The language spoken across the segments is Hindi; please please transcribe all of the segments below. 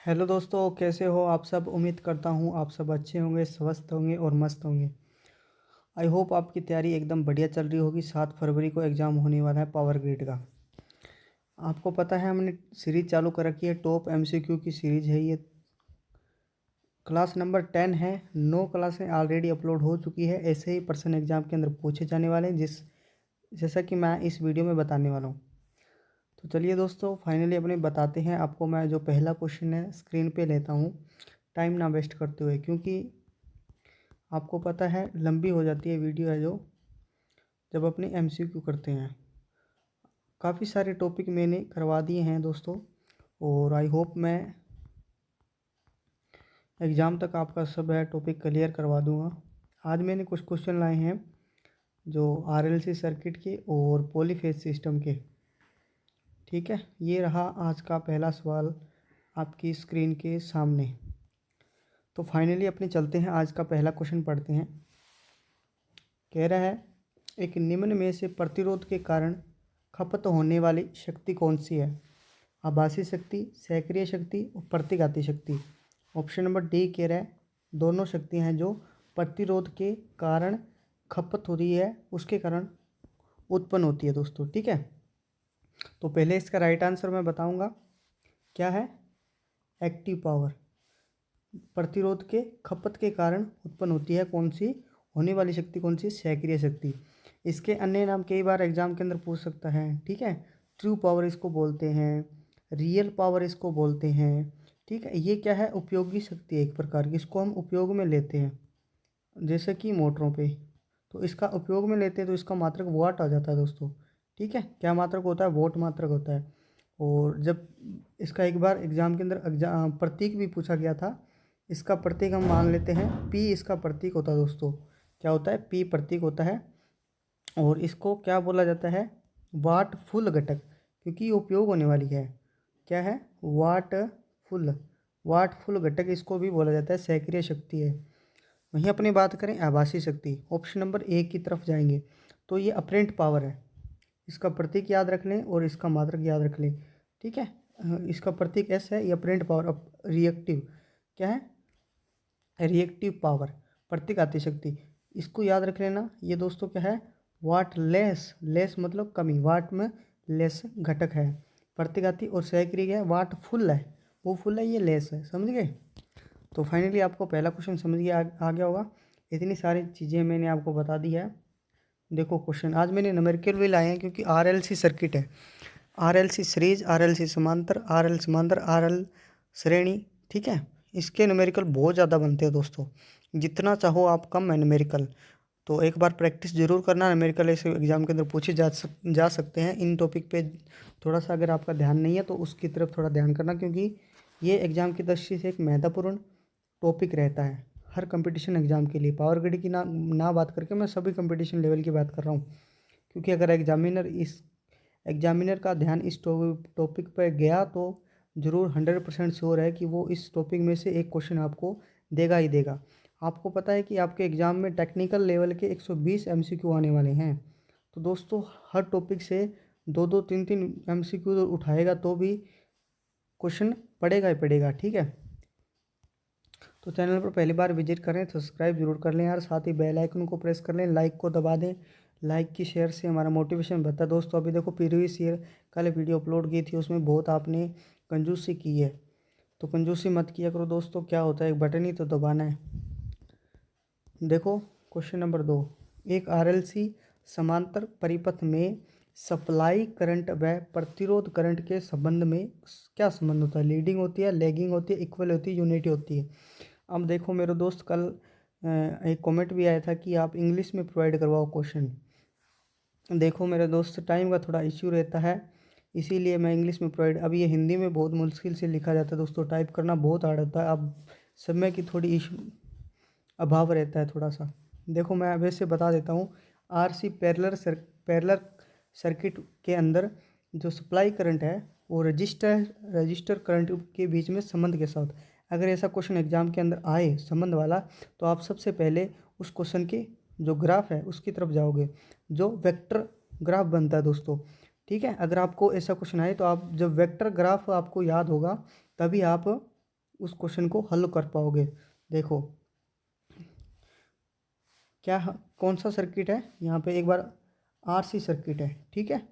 हेलो दोस्तों, कैसे हो आप सब। उम्मीद करता हूँ आप सब अच्छे होंगे, स्वस्थ होंगे और मस्त होंगे। आई होप आपकी तैयारी एकदम बढ़िया चल रही होगी। 7 फरवरी को एग्ज़ाम होने वाला है पावर ग्रिड का। आपको पता है हमने सीरीज़ चालू कर रखी है, टॉप एमसीक्यू की सीरीज़ है ये। क्लास नंबर 10 है। 9 क्लासें ऑलरेडी अपलोड हो चुकी है। ऐसे ही पर्सन एग्ज़ाम के अंदर पूछे जाने वाले हैं जैसा कि मैं इस वीडियो में बताने वाला हूँ। तो चलिए दोस्तों, फाइनली अपने बताते हैं आपको। मैं जो पहला क्वेश्चन है स्क्रीन पे लेता हूँ, टाइम ना वेस्ट करते हुए, क्योंकि आपको पता है लंबी हो जाती है वीडियो है जो, जब अपनी एमसीक्यू करते हैं। काफ़ी सारे टॉपिक मैंने करवा दिए हैं दोस्तों, और आई होप मैं एग्ज़ाम तक आपका सब है टॉपिक क्लियर करवा दूंगा। आज मैंने कुछ क्वेश्चन लाए हैं जो आरएलसी सर्किट के और पॉलीफेज सिस्टम के। ठीक है, ये रहा आज का पहला सवाल आपकी स्क्रीन के सामने। तो फाइनली अपने चलते हैं, आज का पहला क्वेश्चन पढ़ते हैं। कह रहा है, एक निम्न में से प्रतिरोध के कारण खपत होने वाली शक्ति कौन सी है? आभासी शक्ति, सक्रिय शक्ति और प्रतिघाती शक्ति। ऑप्शन नंबर डी कह रहा है दोनों शक्तियां हैं जो प्रतिरोध के कारण खपत हो रही है, उसके कारण उत्पन्न होती है दोस्तों। ठीक है, तो पहले इसका राइट आंसर मैं बताऊंगा क्या है। एक्टिव पावर, प्रतिरोध के खपत के कारण उत्पन्न होती है कौन सी होने वाली शक्ति, कौन सी? सक्रिय शक्ति। इसके अन्य नाम कई बार एग्जाम के अंदर पूछ सकता है। ठीक है, ट्रू पावर इसको बोलते हैं, रियल पावर इसको बोलते हैं। ठीक है, ये क्या है? उपयोगी शक्ति है एक प्रकार की, इसको हम उपयोग में लेते हैं जैसे कि मोटरों पे। तो इसका उपयोग में लेते हैं तो इसका मात्रक वाट आ जाता है दोस्तों। ठीक है, क्या मात्रक होता है? वोट मात्रक होता है। और जब इसका एक बार एग्जाम के अंदर प्रतीक भी पूछा गया था, इसका प्रतीक हम मान लेते हैं पी, इसका प्रतीक होता है दोस्तों। क्या होता है? पी प्रतीक होता है। और इसको क्या बोला जाता है? वाट फुल घटक, क्योंकि ये उपयोग होने वाली है। क्या है? वाट फुल, वाट फुल घटक इसको भी बोला जाता है, सक्रिय शक्ति है। वहीं अपनी बात करें आभासी शक्ति, ऑप्शन नंबर ए की तरफ जाएंगे तो ये अपरेंट पावर है। इसका प्रतीक याद रख लें और इसका मात्रक याद रख लें। ठीक है, इसका प्रतीक एस है, ये अपरेंट पावर। रिएक्टिव क्या है? रिएक्टिव पावर, प्रतिघाती शक्ति, इसको याद रख लेना। ये दोस्तों क्या है? वाट लेस, लेस मतलब कमी, वाट में लेस घटक है। प्रतिघाती और सक्रिय है, वाट फुल है, वो फुल है, ये लेस है। समझ गए? तो फाइनली आपको पहला क्वेश्चन समझ आ गया होगा। इतनी सारी चीज़ें मैंने आपको बता दी है। देखो क्वेश्चन आज मैंने न्यूमेरिकल भी लाए हैं, क्योंकि आरएलसी सर्किट है। आरएलसी सीरीज, आरएलसी समांतर, आरएल समांतर, आरएल श्रेणी। ठीक है, इसके न्यूमेरिकल बहुत ज़्यादा बनते हैं दोस्तों, जितना चाहो आप कम है न्यूमेरिकल। तो एक बार प्रैक्टिस जरूर करना, न्यूमेरिकल ऐसे एग्जाम के अंदर पूछे जा सकते हैं। इन टॉपिक पे थोड़ा सा अगर आपका ध्यान नहीं है तो उसकी तरफ थोड़ा ध्यान करना, क्योंकि ये एग्ज़ाम की दृष्टि से एक महत्वपूर्ण टॉपिक रहता है हर कंपटीशन एग्ज़ाम के लिए। पावर ग्रिड की ना बात करके मैं सभी कंपटीशन लेवल की बात कर रहा हूँ, क्योंकि अगर एग्जामिनर का ध्यान इस टॉपिक पर गया तो ज़रूर 100% श्योर है कि वो इस टॉपिक में से एक क्वेश्चन आपको देगा ही देगा। आपको पता है कि आपके एग्ज़ाम में टेक्निकल लेवल के 120 एमसीक्यू आने वाले हैं। तो दोस्तों हर टॉपिक से 2-2, 3-3 एमसीक्यू उठाएगा तो भी क्वेश्चन पड़ेगा ही पड़ेगा। ठीक है, तो चैनल पर पहली बार विजिट करें तो सब्सक्राइब जरूर कर लें यार, साथ ही बेल आइकन को प्रेस कर लें, लाइक को दबा दें। लाइक की शेयर से हमारा मोटिवेशन बढ़ता है दोस्तों। अभी देखो प्रीवियस ईयर कल वीडियो अपलोड की थी, उसमें बहुत आपने कंजूसी की है, तो कंजूसी मत किया करो दोस्तों। क्या होता है, एक बटन ही तो दबाना है। देखो क्वेश्चन नंबर 2, एक आरएलसी समांतर परिपथ में सप्लाई करंट व प्रतिरोध करंट के संबंध में क्या संबंध होता है? लीडिंग होती है, लैगिंग होती है, इक्वल होती है, यूनिटी होती है। अब देखो मेरे दोस्त, कल एक कमेंट भी आया था कि आप इंग्लिश में प्रोवाइड करवाओ क्वेश्चन। देखो मेरे दोस्त, टाइम का थोड़ा इश्यू रहता है, इसीलिए मैं इंग्लिश में प्रोवाइड। अब ये हिंदी में बहुत मुश्किल से लिखा जाता है दोस्तों, टाइप करना बहुत हार्ड होता है। अब समय की थोड़ी इशू अभाव रहता है थोड़ा सा। देखो मैं वैसे बता देता हूँ। आरसी पैरेलल सर्किट के अंदर जो सप्लाई करंट है वो रजिस्टर करंट के बीच में संबंध के साथ, अगर ऐसा क्वेश्चन एग्जाम के अंदर आए संबंध वाला, तो आप सबसे पहले उस क्वेश्चन के जो ग्राफ है उसकी तरफ जाओगे, जो वेक्टर ग्राफ बनता है दोस्तों। ठीक है, अगर आपको ऐसा क्वेश्चन आए तो आप जब वेक्टर ग्राफ आपको याद होगा तभी आप उस क्वेश्चन को हल कर पाओगे। देखो क्या कौन सा सर्किट है यहाँ पे, एक बार आरसी सर्किट है, ठीक है।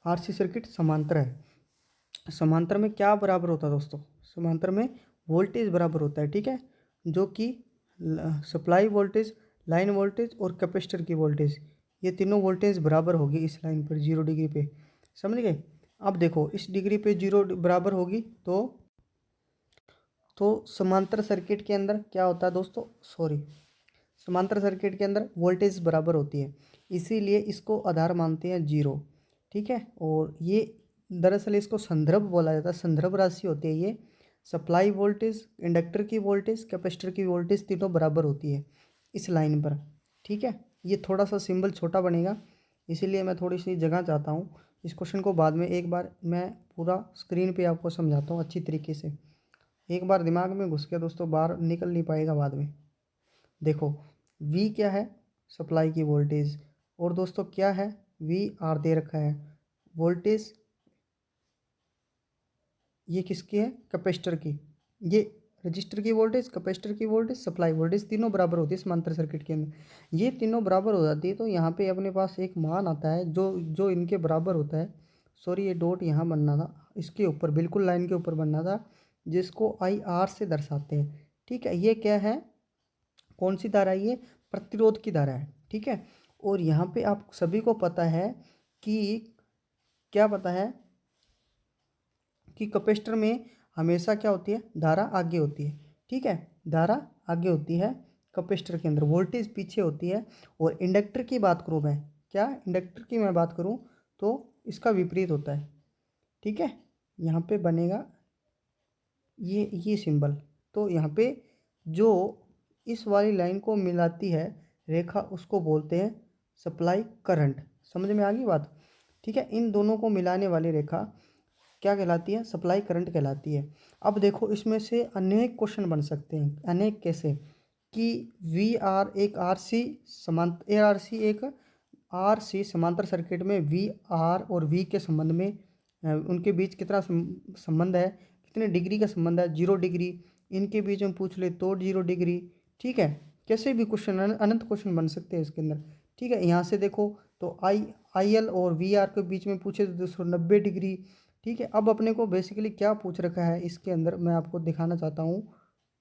आरसी सर्किट समांतर है। समांतर में क्या बराबर होता है दोस्तों, समांतर में वोल्टेज बराबर होता है, ठीक है, जो कि सप्लाई वोल्टेज, लाइन वोल्टेज और कैपेसिटर की वोल्टेज, ये तीनों वोल्टेज बराबर होगी इस लाइन पर 0 डिग्री पे, समझ गए। अब देखो इस डिग्री पे 0 बराबर होगी तो समांतर सर्किट के अंदर क्या होता है दोस्तों, समांतर सर्किट के अंदर वोल्टेज बराबर होती है, इसीलिए इसको आधार मानते हैं 0, ठीक है। और ये दरअसल इसको संदर्भ बोला जाता है, संदर्भ राशि होती है ये। सप्लाई वोल्टेज, इंडक्टर की वोल्टेज, कैपेसिटर की वोल्टेज तीनों बराबर होती है इस लाइन पर, ठीक है। ये थोड़ा सा सिंबल छोटा बनेगा, इसीलिए मैं थोड़ी सी जगह चाहता हूँ। इस क्वेश्चन को बाद में एक बार मैं पूरा स्क्रीन पे आपको समझाता हूँ अच्छी तरीके से। एक बार दिमाग में घुस गया दोस्तों, बाहर निकल नहीं पाएगा बाद में। देखो V क्या है, सप्लाई की वोल्टेज, और दोस्तों क्या है, VR दे रखा है वोल्टेज, ये किसकी है, कैपेसिटर की। ये रजिस्टर की वोल्टेज, कैपेसिटर की वोल्टेज, सप्लाई वोल्टेज तीनों बराबर होती है समांतर सर्किट के अंदर। ये तीनों बराबर हो जाती है तो यहाँ पे अपने पास एक मान आता है जो जो इनके बराबर होता है। सॉरी, ये डॉट यहाँ बनना था, इसके ऊपर बिल्कुल लाइन के ऊपर बनना था, जिसको IR से दर्शाते हैं, ठीक है। ये क्या है, कौन सी धारा है, ये प्रतिरोध की धारा है, ठीक है। और यहाँ पे आप सभी को पता है कि क्या पता है कि कैपेसिटर में हमेशा क्या होती है, धारा आगे होती है, ठीक है। धारा आगे होती है कैपेसिटर के अंदर, वोल्टेज पीछे होती है। और इंडक्टर की बात करूँ मैं, क्या इंडक्टर की मैं बात करूँ तो इसका विपरीत होता है, ठीक है। यहाँ पे बनेगा ये सिंबल, तो यहाँ पे जो इस वाली लाइन को मिलाती है रेखा, उसको बोलते हैं सप्लाई करंट। समझ में आ गई बात, ठीक है। इन दोनों को मिलाने वाली रेखा क्या कहलाती है, सप्लाई करंट कहलाती है। अब देखो इसमें से अनेक क्वेश्चन बन सकते हैं, अनेक कैसे कि VR एक RC समांतर, ARC एक RC समांतर सर्किट में VR और V के संबंध में उनके बीच कितना संबंध है, कितने डिग्री का संबंध है, 0 डिग्री, इनके बीच में पूछ ले तो 0 डिग्री, ठीक है। कैसे भी क्वेश्चन, अनंत क्वेश्चन बन सकते हैं इसके अंदर, ठीक है। यहाँ से देखो तो IL और VR के बीच में पूछे तो 290 डिग्री, ठीक है। अब अपने को बेसिकली क्या पूछ रखा है इसके अंदर, मैं आपको दिखाना चाहता हूँ।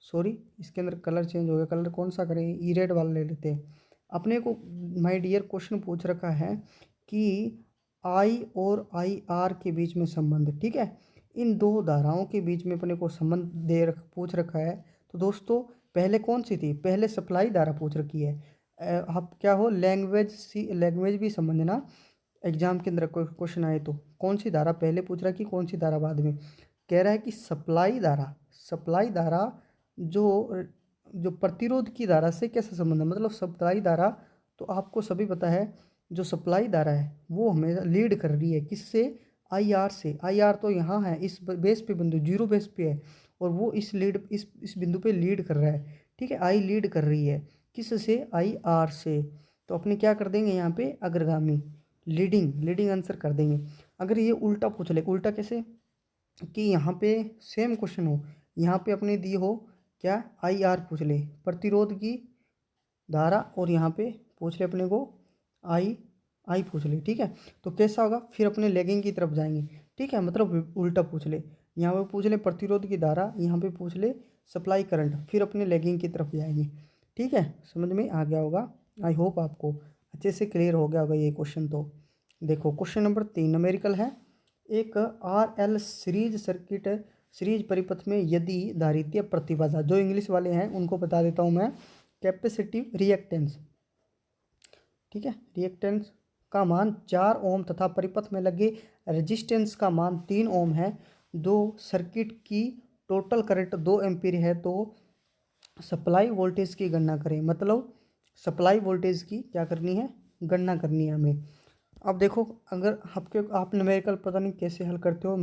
सॉरी, इसके अंदर कलर चेंज हो गया, कलर कौन सा करें, ई रेड वाला ले लेते हैं। अपने को माय डियर क्वेश्चन पूछ रखा है कि I और IR के बीच में संबंध, ठीक है। इन दो धाराओं के बीच में अपने को संबंध पूछ रखा है। तो दोस्तों पहले कौन सी थी, पहले सप्लाई धारा पूछ रखी है। आप क्या हो, लैंग्वेज भी समझना, एग्जाम के अंदर क्वेश्चन आए तो कौन सी धारा पहले पूछ रहा है कि कौन सी धारा बाद में। कह रहा है कि सप्लाई धारा जो जो प्रतिरोध की धारा से कैसा संबंध है, मतलब सप्लाई धारा, तो आपको सभी पता है जो सप्लाई धारा है वो हमें लीड कर रही है किससे, IR से। IR तो यहाँ है इस बेस पे, बिंदु 0 बेस पे है, और वो इस बिंदु पे लीड कर रहा है, ठीक है। I लीड कर रही है किस से, IR से। तो अपने क्या कर देंगे यहाँ पे, अग्रगामी, लीडिंग आंसर कर देंगे। अगर ये उल्टा पूछ ले, उल्टा कैसे, कि यहाँ पे सेम क्वेश्चन हो, यहाँ पे अपने दी हो क्या, IR पूछ ले प्रतिरोध की धारा, और यहाँ पे पूछ ले अपने को आई पूछ ले, ठीक है। तो कैसा होगा, फिर अपने लैगिंग की तरफ जाएंगे, ठीक है, मतलब उल्टा पूछ ले। यहाँ पे पूछ ले प्रतिरोध की धारा, यहाँ पे पूछ ले सप्लाई करंट, फिर अपने लैगिंग की तरफ जाएंगे, ठीक है। समझ में आ गया होगा, आई होप आपको अच्छे से क्लियर हो गया होगा ये क्वेश्चन। तो देखो क्वेश्चन नंबर 3 न्यूमेरिकल है। एक RL सीरीज सर्किट, सीरीज परिपथ में यदि धारितीय प्रतिबाधा, जो इंग्लिश वाले हैं उनको बता देता हूँ मैं, कैपेसिटिव रिएक्टेंस, ठीक है, रिएक्टेंस का मान 4 ओम तथा परिपथ में लगे रेजिस्टेंस का मान 3 ओम है। दो सर्किट की टोटल करंट 2 एम्पीयर है, तो सप्लाई वोल्टेज की गणना करें। मतलब सप्लाई वोल्टेज की क्या करनी है, गणना करनी है हमें। अब देखो अगर आप न्यूमेरिकल पता नहीं कैसे हल करते हो,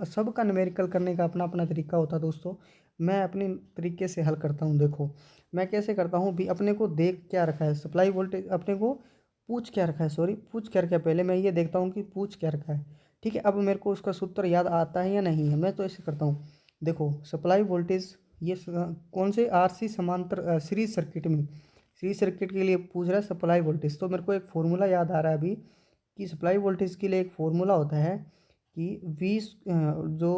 सबका न्यूमेरिकल करने का अपना अपना तरीका होता है दोस्तों, मैं अपने तरीके से हल करता हूँ। देखो मैं कैसे करता हूँ भी, अपने को देख क्या रखा है सप्लाई वोल्टेज, अपने को पूछ क्या रखा है, पूछ क्या रखा है, पहले मैं ये देखता हूँ कि पूछ क्या रखा है, ठीक है। अब मेरे को उसका सूत्र याद आता है या नहीं है, मैं तो ऐसे करता हूँ देखो सप्लाई वोल्टेज ये कौन से आरसी समांतर सीरीज सर्किट में, सीरीज सर्किट के लिए पूछ रहा है सप्लाई वोल्टेज। तो मेरे को एक फॉर्मूला याद आ रहा है अभी कि सप्लाई वोल्टेज के लिए एक फॉर्मूला होता है कि वी जो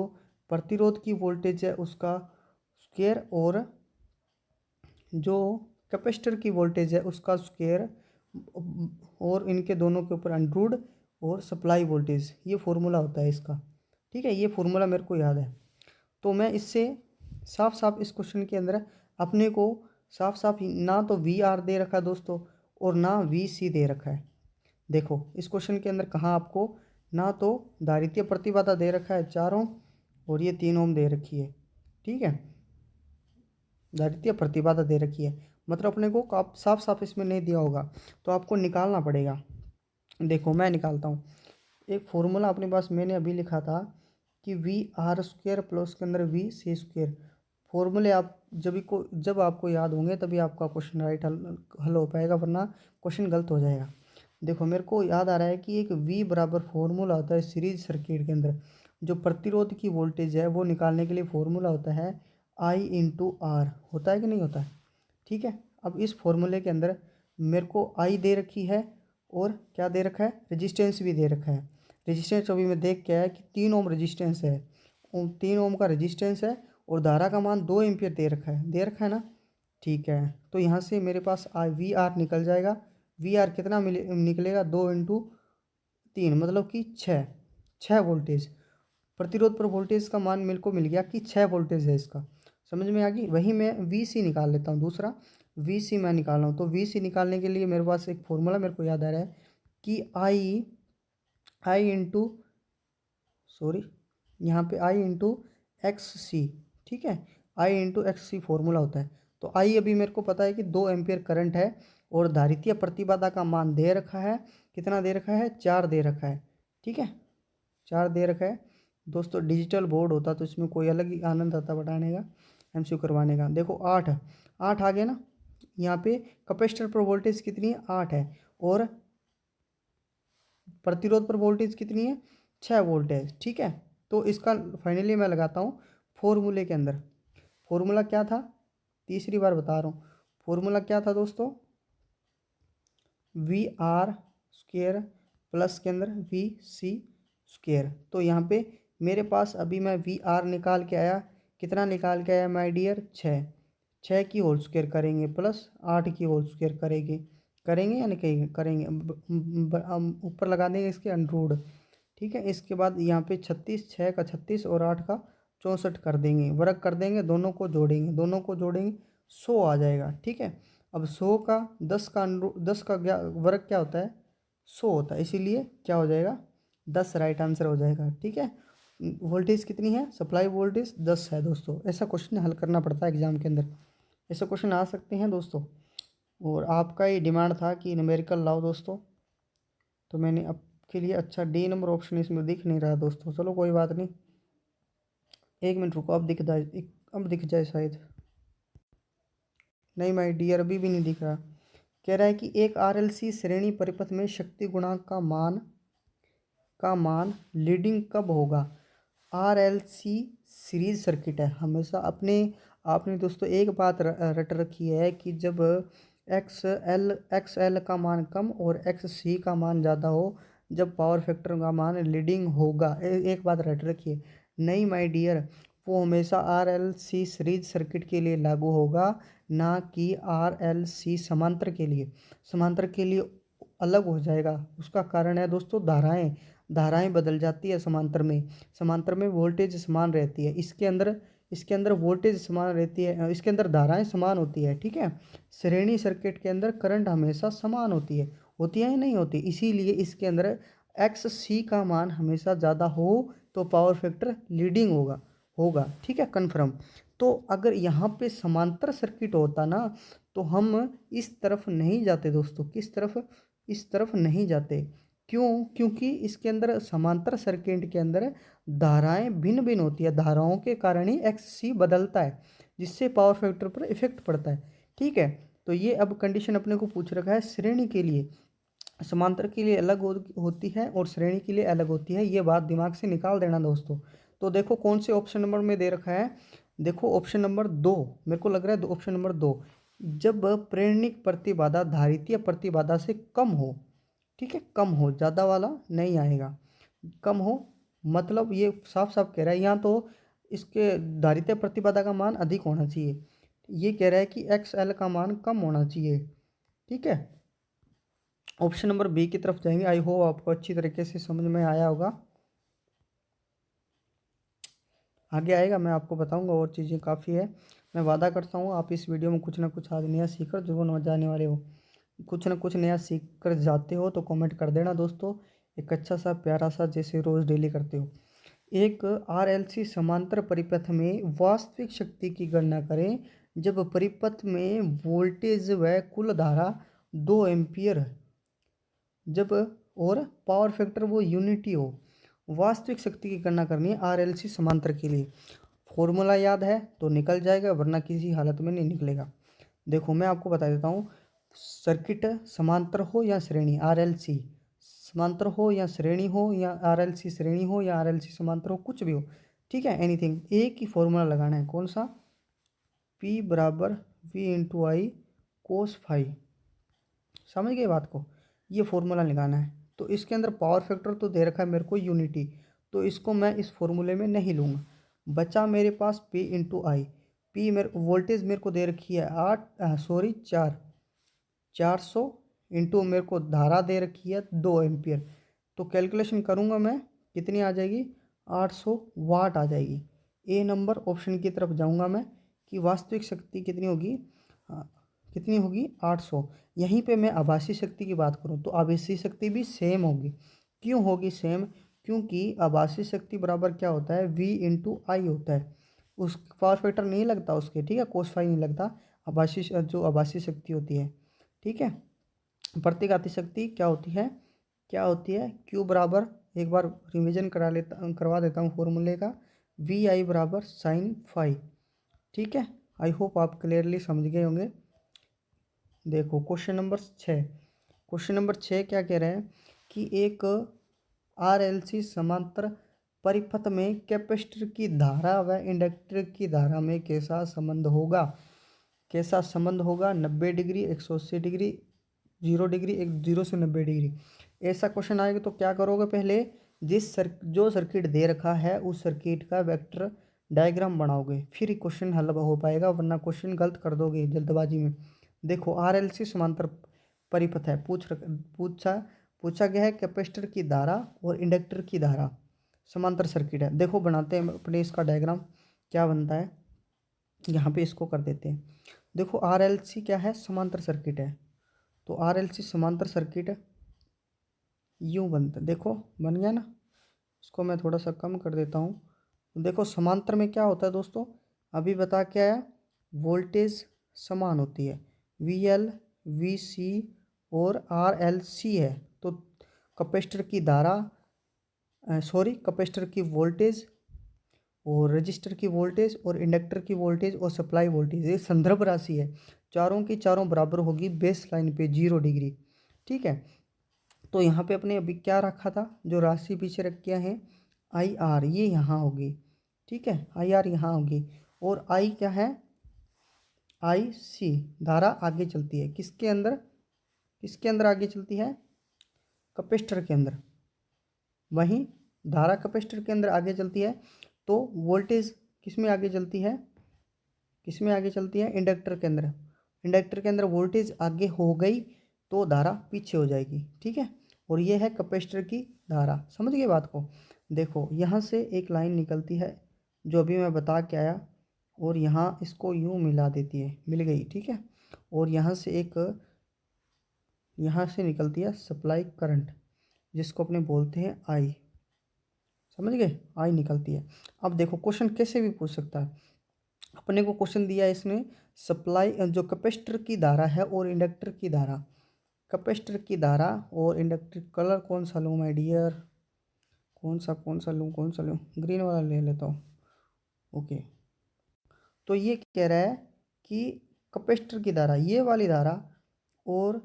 प्रतिरोध की वोल्टेज है उसका स्क्वायर और जो कैपेसिटर की वोल्टेज है उसका स्क्वायर और इनके दोनों के ऊपर अंडरूड और सप्लाई वोल्टेज, ये फॉर्मूला होता है इसका। ठीक है, ये फॉर्मूला मेरे को याद है। तो मैं इससे साफ साफ इस क्वेश्चन के अंदर अपने को साफ साफ ना तो वी आर दे रखा है दोस्तों और ना वी सी दे रखा है। देखो इस क्वेश्चन के अंदर कहाँ आपको ना तो दारित्य प्रतिबाधा दे रखा है 4 ओम और ये 3 ओम दे रखी है। ठीक है, दारित्य प्रतिबाधा दे रखी है, मतलब अपने को आप साफ साफ इसमें नहीं दिया होगा तो आपको निकालना पड़ेगा। देखो मैं निकालता हूँ एक फॉर्मूला अपने पास, मैंने अभी लिखा था कि वी आर स्क्वायर प्लस के अंदर वी सी स्क्वायर। फॉर्मूले आप जब आपको याद होंगे तभी आपका क्वेश्चन राइट हल हो पाएगा, वरना क्वेश्चन गलत हो जाएगा। देखो मेरे को याद आ रहा है कि एक वी बराबर फॉर्मूला होता है सीरीज सर्किट के अंदर, जो प्रतिरोध की वोल्टेज है वो निकालने के लिए फॉर्मूला होता है आई इंटू आर, होता है कि नहीं होता है। ठीक है, अब इस फॉर्मूले के अंदर मेरे को आई दे रखी है और क्या दे रखा है, रेजिस्टेंस भी दे रखा है। रेजिस्टेंस अभी मैं देख के आया कि 3 ओम रेजिस्टेंस है, 3 ओम का रेजिस्टेंस है और धारा का मान 2 एम्पियर दे रखा है ना। ठीक है, तो यहाँ से मेरे पास वी आर निकल जाएगा। वी आर कितना निकलेगा, 2 × 3 मतलब कि 6 वोल्टेज। प्रतिरोध पर वोल्टेज का मान मेरे को मिल गया कि 6 वोल्टेज है इसका, समझ में आ गई। वही मैं वी सी निकाल लेता हूँ, दूसरा वी सी मैं निकाल रहा हूँ। तो वी सी निकालने के लिए मेरे पास एक फॉर्मूला मेरे को याद आ रहा है कि आई इंटू सॉरी यहाँ पे आई इंटू एक्स सी। ठीक है, आई इंटू एक्स सी फॉर्मूला होता है। तो आई अभी मेरे को पता है कि 2 एम्पियर करंट है और धारितीय प्रतिबाधा का मान दे रखा है, कितना दे रखा है, 4 दे रखा है। ठीक है, 4 दे रखा है दोस्तों। डिजिटल बोर्ड होता तो इसमें कोई अलग ही आनंद आता बताने का, एमसीक्यू करवाने का। देखो 8 आ गया ना, यहाँ पे कैपेसिटर पर वोल्टेज कितनी है, 8 है और प्रतिरोध पर वोल्टेज कितनी है, 6 वोल्ट है। ठीक है, तो इसका फाइनली मैं लगाता हूँ फॉर्मूले के अंदर। फॉर्मूला क्या था, तीसरी बार बता रहा हूँ, फॉर्मूला क्या था दोस्तों, वी आर स्क्वायर प्लस के अंदर वी सी स्क्वायर। तो यहाँ पे मेरे पास अभी मैं वी आर निकाल के आया, कितना निकाल के आया माय डियर, 6 की होल स्क्वायर करेंगे प्लस 8 की होल स्क्वायर करेंगे या नहीं करेंगे, ऊपर लगा देंगे इसके अंडरूड। ठीक है, इसके बाद यहाँ पे 36, 6 का 36 और 8 का 64 कर देंगे, वर्ग कर देंगे, दोनों को जोड़ेंगे 100 आ जाएगा। ठीक है, अब 100 का 10 का 10 का वर्ग क्या होता है, 100 होता है, इसीलिए क्या हो जाएगा, 10 राइट आंसर हो जाएगा। ठीक है, वोल्टेज कितनी है, सप्लाई वोल्टेज 10 है दोस्तों। ऐसा क्वेश्चन हल करना पड़ता है एग्जाम के अंदर, ऐसे क्वेश्चन आ सकते हैं दोस्तों। और आपका ये डिमांड था कि न्यूमेरिकल लाओ दोस्तों, तो मैंने आपके लिए अच्छा डी नंबर ऑप्शन इसमें दिख नहीं रहा दोस्तों, चलो कोई बात नहीं, 1 मिनट रुको, अब दिख जाए शायद। नहीं माय डियर, अभी भी नहीं दिख रहा। कह रहा है कि एक आरएलसी श्रेणी परिपथ में शक्ति गुणांक का मान लीडिंग कब होगा। आरएलसी सीरीज सर्किट है, हमेशा आपने दोस्तों एक बात रट रखी है कि जब एक्स एल का मान कम और एक्स सी का मान ज़्यादा हो, जब पावर फैक्टर का मान लीडिंग होगा। एक बात रट रखी है, नहीं माय डियर, वो हमेशा R L C series circuit के लिए लागू होगा, ना कि आर एल सी समांतर के लिए अलग हो जाएगा। उसका कारण है दोस्तों धाराएं बदल जाती है समांतर में वोल्टेज समान रहती है, इसके अंदर वोल्टेज समान रहती है, इसके अंदर धाराएं समान होती है। ठीक है, श्रेणी सर्किट के अंदर करंट हमेशा समान होती है या नहीं होती, इसीलिए इसके अंदर एक्स सी का मान हमेशा ज़्यादा हो तो पावर फैक्टर लीडिंग होगा। ठीक है, कन्फर्म। तो अगर यहाँ पे समांतर सर्किट होता ना तो हम इस तरफ नहीं जाते दोस्तों, किस तरफ, इस तरफ नहीं जाते। क्योंकि इसके अंदर समांतर सर्किट के अंदर धाराएं भिन्न भिन्न होती है, धाराओं के कारण ही एक्स सी बदलता है, जिससे पावर फैक्टर पर इफेक्ट पड़ता है। ठीक है, तो ये अब कंडीशन अपने को पूछ रखा है श्रेणी के लिए, समांतर के लिए अलग होती है और श्रेणी के लिए अलग होती है, ये बात दिमाग से निकाल देना दोस्तों। तो देखो कौन से ऑप्शन नंबर में दे रखा है, देखो ऑप्शन नंबर 2 मेरे को लग रहा है, ऑप्शन नंबर 2, जब प्रेरणिक प्रतिबाधा धारितीय प्रतिबाधा से कम हो। ठीक है, कम हो, ज़्यादा वाला नहीं आएगा, कम हो, मतलब ये साफ साफ कह रहा है यहाँ तो इसके धारितीय प्रतिबाधा का मान अधिक होना चाहिए, ये कह रहा है कि एक्स एल का मान कम होना चाहिए। ठीक है, ऑप्शन नंबर बी की तरफ जाएंगे। आई होप आपको अच्छी तरीके से समझ में आया होगा, आगे आएगा मैं आपको बताऊंगा, और चीज़ें काफ़ी है। मैं वादा करता हूँ आप इस वीडियो में कुछ ना कुछ आज नया सीख कर जरूर जाने वाले हो, कुछ ना कुछ नया सीख कर जाते हो तो कमेंट कर देना दोस्तों, एक अच्छा सा प्यारा सा जैसे रोज़ डेली करते हो। एक आरएलसी समांतर परिपथ में वास्तविक शक्ति की गणना करें जब परिपथ में वोल्टेज व कुल धारा 2 एम्पियर है, जब और पावर फैक्टर वो यूनिटी हो। वास्तविक शक्ति की गणना करनी है आरएलसी समांतर के लिए। फॉर्मूला याद है तो निकल जाएगा, वरना किसी हालत में नहीं निकलेगा। देखो मैं आपको बता देता हूँ, सर्किट समांतर हो या श्रेणी, आरएलसी समांतर हो या श्रेणी हो, या आरएलसी श्रेणी हो या आरएलसी समांतर हो, कुछ भी हो, ठीक है, एनीथिंग, एक ही फॉर्मूला लगाना है, कौन सा, P बराबर V इंटू आई कोस फाई। समझ गए बात को, ये फॉर्मूला लगाना है। तो इसके अंदर पावर फैक्टर तो दे रखा है मेरे को यूनिटी, तो इसको मैं इस फॉर्मूले में नहीं लूँगा। बचा मेरे पास P इंटू आई, पी मेरे वोल्टेज मेरे को दे रखी है 400 इंटू मेरे को धारा दे रखी है 2 एम्पियर। तो कैलकुलेशन करूँगा मैं, कितनी आ जाएगी, 800 वाट आ जाएगी। ए नंबर ऑप्शन की तरफ जाऊँगा मैं कि वास्तविक शक्ति कितनी होगी, कितनी होगी, 800। यहीं पे मैं आभासी शक्ति की बात करूँ तो आभासी शक्ति भी सेम होगी। क्यों होगी सेम, क्योंकि आभासी शक्ति बराबर क्या होता है, V इंटू आई होता है, उस पावर फैक्टर नहीं लगता उसके, ठीक है, कोस फाई नहीं लगता, आभासी जो आभासी शक्ति होती है, ठीक है। प्रतिघाती शक्ति क्या होती है, क्या होती है, Q बराबर, एक बार रिवीजन करवा देता हूँ फॉर्मूले का, वी आई बराबर साइन फाई। ठीक है, आई होप आप क्लियरली समझ गए होंगे। देखो क्वेश्चन नंबर 6, क्वेश्चन नंबर 6 क्या कह रहे हैं कि एक आरएलसी समांतर परिपथ में कैपेसिटर की धारा व इंडक्टर की धारा में कैसा संबंध होगा, कैसा संबंध होगा, 90 डिग्री, 180 डिग्री, 0 डिग्री, 0 से 90 डिग्री। ऐसा क्वेश्चन आएगा तो क्या करोगे, पहले जो सर्किट दे रखा है उस सर्किट का वेक्टर डायग्राम बनाओगे, फिर क्वेश्चन हल हो पाएगा, वरना क्वेश्चन गलत कर दोगे जल्दबाजी में। देखो आरएलसी समांतर परिपथ है, पूछा गया है कैपेसिटर की धारा और इंडक्टर की धारा, समांतर सर्किट है। देखो बनाते हैं अपने इसका डायग्राम, क्या बनता है, यहाँ पे इसको कर देते हैं। देखो आरएलसी क्या है, समांतर सर्किट है, तो आरएलसी समांतर सर्किट यूँ बनता है, देखो बन गया ना, इसको मैं थोड़ा सा कम कर देता हूँ। देखो समांतर में क्या होता है दोस्तों, अभी बता क्या है, वोल्टेज समान होती है, वी एल, वी सी और आर एल सी है, तो कैपेसिटर की धारा, कैपेसिटर की वोल्टेज और रजिस्टर की वोल्टेज और इंडक्टर की वोल्टेज और सप्लाई वोल्टेज, ये संदर्भ राशि है, चारों की चारों बराबर होगी बेस लाइन पे 0 डिग्री। ठीक है, तो यहाँ पे अपने अभी क्या रखा था, जो राशि पीछे रख किया है, आई आर, ये यहाँ होगी, ठीक है, आई आर यहाँ होगी, और आई क्या है, आई सी, धारा आगे चलती है किसके अंदर, किसके अंदर आगे चलती है, कैपेसिटर के अंदर, वहीं धारा कैपेसिटर के अंदर आगे चलती है, तो वोल्टेज किस में आगे चलती है, किस में आगे चलती है, इंडक्टर के अंदर, इंडक्टर के अंदर वोल्टेज आगे हो गई तो धारा पीछे हो जाएगी, ठीक है, और ये है कैपेसिटर की धारा। समझ गए बात को। देखो यहाँ से एक लाइन निकलती है जो अभी मैं बता के आया, और यहाँ इसको यूँ मिला देती है, मिल गई, ठीक है, और यहाँ से एक, यहाँ से निकलती है सप्लाई करंट, जिसको अपने बोलते हैं आई, समझ गए, आई निकलती है। अब देखो क्वेश्चन कैसे भी पूछ सकता है, अपने को क्वेश्चन दिया है इसमें, सप्लाई जो कैपेसिटर की धारा है और इंडक्टर की धारा, कैपेसिटर की धारा और इंडक्टर, कलर कौन सा लूँ माय डियर, कौन सा लूँ, ग्रीन वाला ले लेता हूँ, ओके। तो ये कह रहा है कि कैपेसिटर की धारा, ये वाली धारा और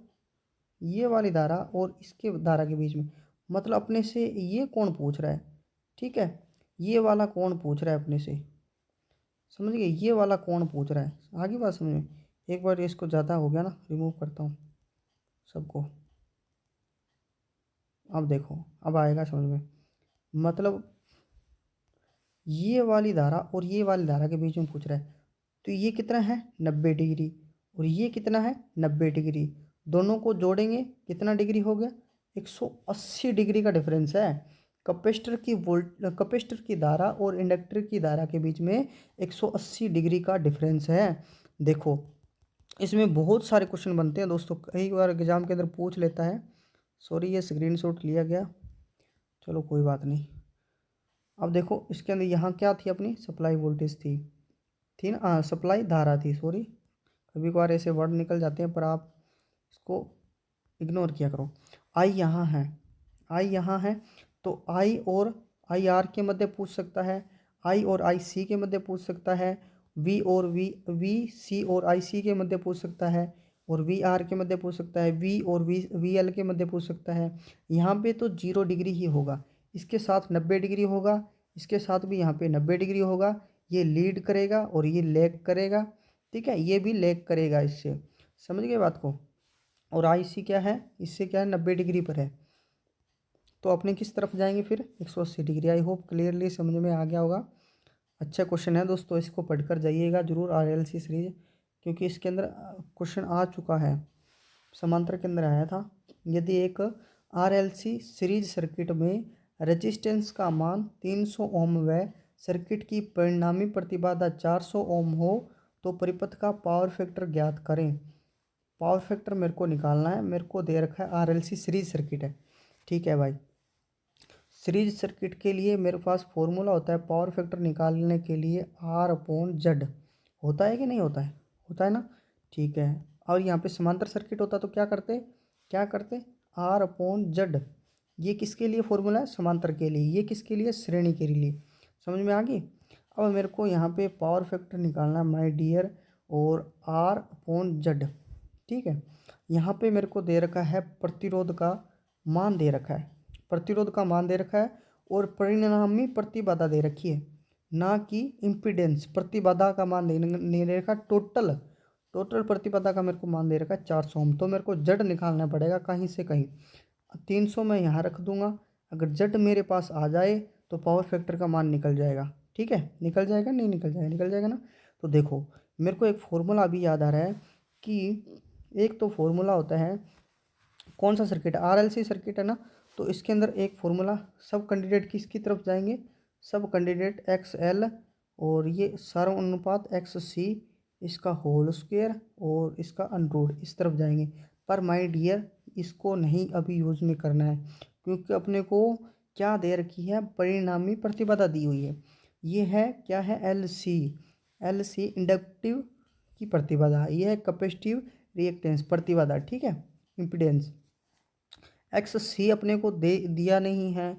ये वाली धारा और इसके धारा के बीच में, मतलब अपने से ये कौन पूछ रहा है, ठीक है, ये वाला कौन पूछ रहा है अपने से, समझ गए, ये वाला कौन पूछ रहा है, आगे बात समझ में। एक बार इसको ज़्यादा हो गया ना, रिमूव करता हूँ सबको। अब देखो, अब आएगा समझ में। मतलब ये वाली धारा और ये वाली धारा के बीच में पूछ रहा है, तो ये कितना है 90 डिग्री, और ये कितना है 90 डिग्री। दोनों को जोड़ेंगे कितना डिग्री हो गया, 180 डिग्री का डिफरेंस है। कैपेसिटर की धारा और इंडक्टर की धारा के बीच में 180 डिग्री का डिफरेंस है। देखो इसमें बहुत सारे क्वेश्चन बनते हैं दोस्तों, कई बार एग्जाम के अंदर पूछ लेता है। सॉरी ये स्क्रीनशॉट लिया गया, चलो कोई बात नहीं। अब देखो इसके अंदर यहाँ क्या थी, अपनी सप्लाई वोल्टेज थी ना, हाँ सप्लाई धारा थी, सॉरी कभी कभार ऐसे वर्ड निकल जाते हैं, पर आप इसको इग्नोर किया करो। आई यहाँ है, आई यहाँ है, तो आई और आई आर के मध्य पूछ सकता है, आई और आई सी के मध्य पूछ सकता है, वी और वी सी और आई सी के मध्य पूछ सकता है, और वी आर के मध्य पूछ सकता है, वी और वी एल के मध्य पूछ सकता है। यहाँ पे तो 0 डिग्री ही होगा, इसके साथ 90 डिग्री होगा, इसके साथ भी यहाँ पे 90 डिग्री होगा। ये लीड करेगा और ये लैग करेगा, ठीक है, ये भी लैग करेगा इससे, समझ गए बात को। और आई सी क्या है, इससे क्या है 90 डिग्री पर है, तो अपने किस तरफ जाएंगे फिर 180 डिग्री। आई होप क्लियरली समझ में आ गया होगा। अच्छा क्वेश्चन है दोस्तों, इसको पढ़कर जाइएगा जरूर, आरएलसी सीरीज, क्योंकि इसके अंदर क्वेश्चन आ चुका है, समांतर के अंदर आया था। यदि एक आरएलसी सीरीज सर्किट में रेजिस्टेंस का मान 300 ओम व सर्किट की परिणामी प्रतिबाधा 400 ओम हो तो परिपथ का पावर फैक्टर ज्ञात करें। पावर फैक्टर मेरे को निकालना है, मेरे को दे रखा है आरएलसी सीरीज सर्किट है, ठीक है भाई। सीरीज सर्किट के लिए मेरे पास फॉर्मूला होता है पावर फैक्टर निकालने के लिए, R/Z होता है कि नहीं होता है, होता है ना, ठीक है। और यहाँ पे समांतर सर्किट होता तो क्या करते R/Z। ये किसके लिए फॉर्मूला है, समांतर के लिए, ये किसके लिए, श्रेणी के लिए, समझ में आ गई। अब मेरे को यहाँ पे पावर फैक्टर निकालना है माय डियर, और R/Z, ठीक है। यहाँ पे मेरे को दे रखा है प्रतिरोध का मान दे रखा है, प्रतिरोध का मान दे रखा है, और परिणामी प्रतिबाधा दे रखी है, ना कि इम्पीडेंस। प्रतिबाधा का मान नहीं दे रखा, टोटल प्रतिबाधा का मेरे को मान दे रखा है 400 ओम। तो मेरे को जड़ निकालना पड़ेगा कहीं से कहीं, 300 मैं यहाँ रख दूंगा, अगर जड़ मेरे पास आ जाए तो पावर फैक्टर का मान निकल जाएगा, ठीक है, निकल जाएगा, नहीं निकल जाएगा, निकल जाएगा ना। तो देखो मेरे को एक फॉर्मूला अभी याद आ रहा है कि एक तो फॉर्मूला होता है, कौन सा सर्किट, आरएलसी सर्किट है ना, तो इसके अंदर एक फॉर्मूला, सब कैंडिडेट किसकी तरफ जाएंगे, सब कैंडिडेट एक्स एल, और ये सारा अनुपात एक्स सी, इसका होल स्क्वायर और इसका अनरूट, इस तरफ जाएंगे। पर माय डियर इसको नहीं अभी यूज़ में करना है, क्योंकि अपने को क्या दे रखी है, परिणामी प्रतिबाधा दी हुई है, ये है क्या है, एल सी इंडक्टिव की प्रतिबाधा, ये है कैपेसिटिव रिएक्टेंस प्रतिबाधा, ठीक है, इम्पीडेंस। एक्स सी अपने को दे दिया नहीं है,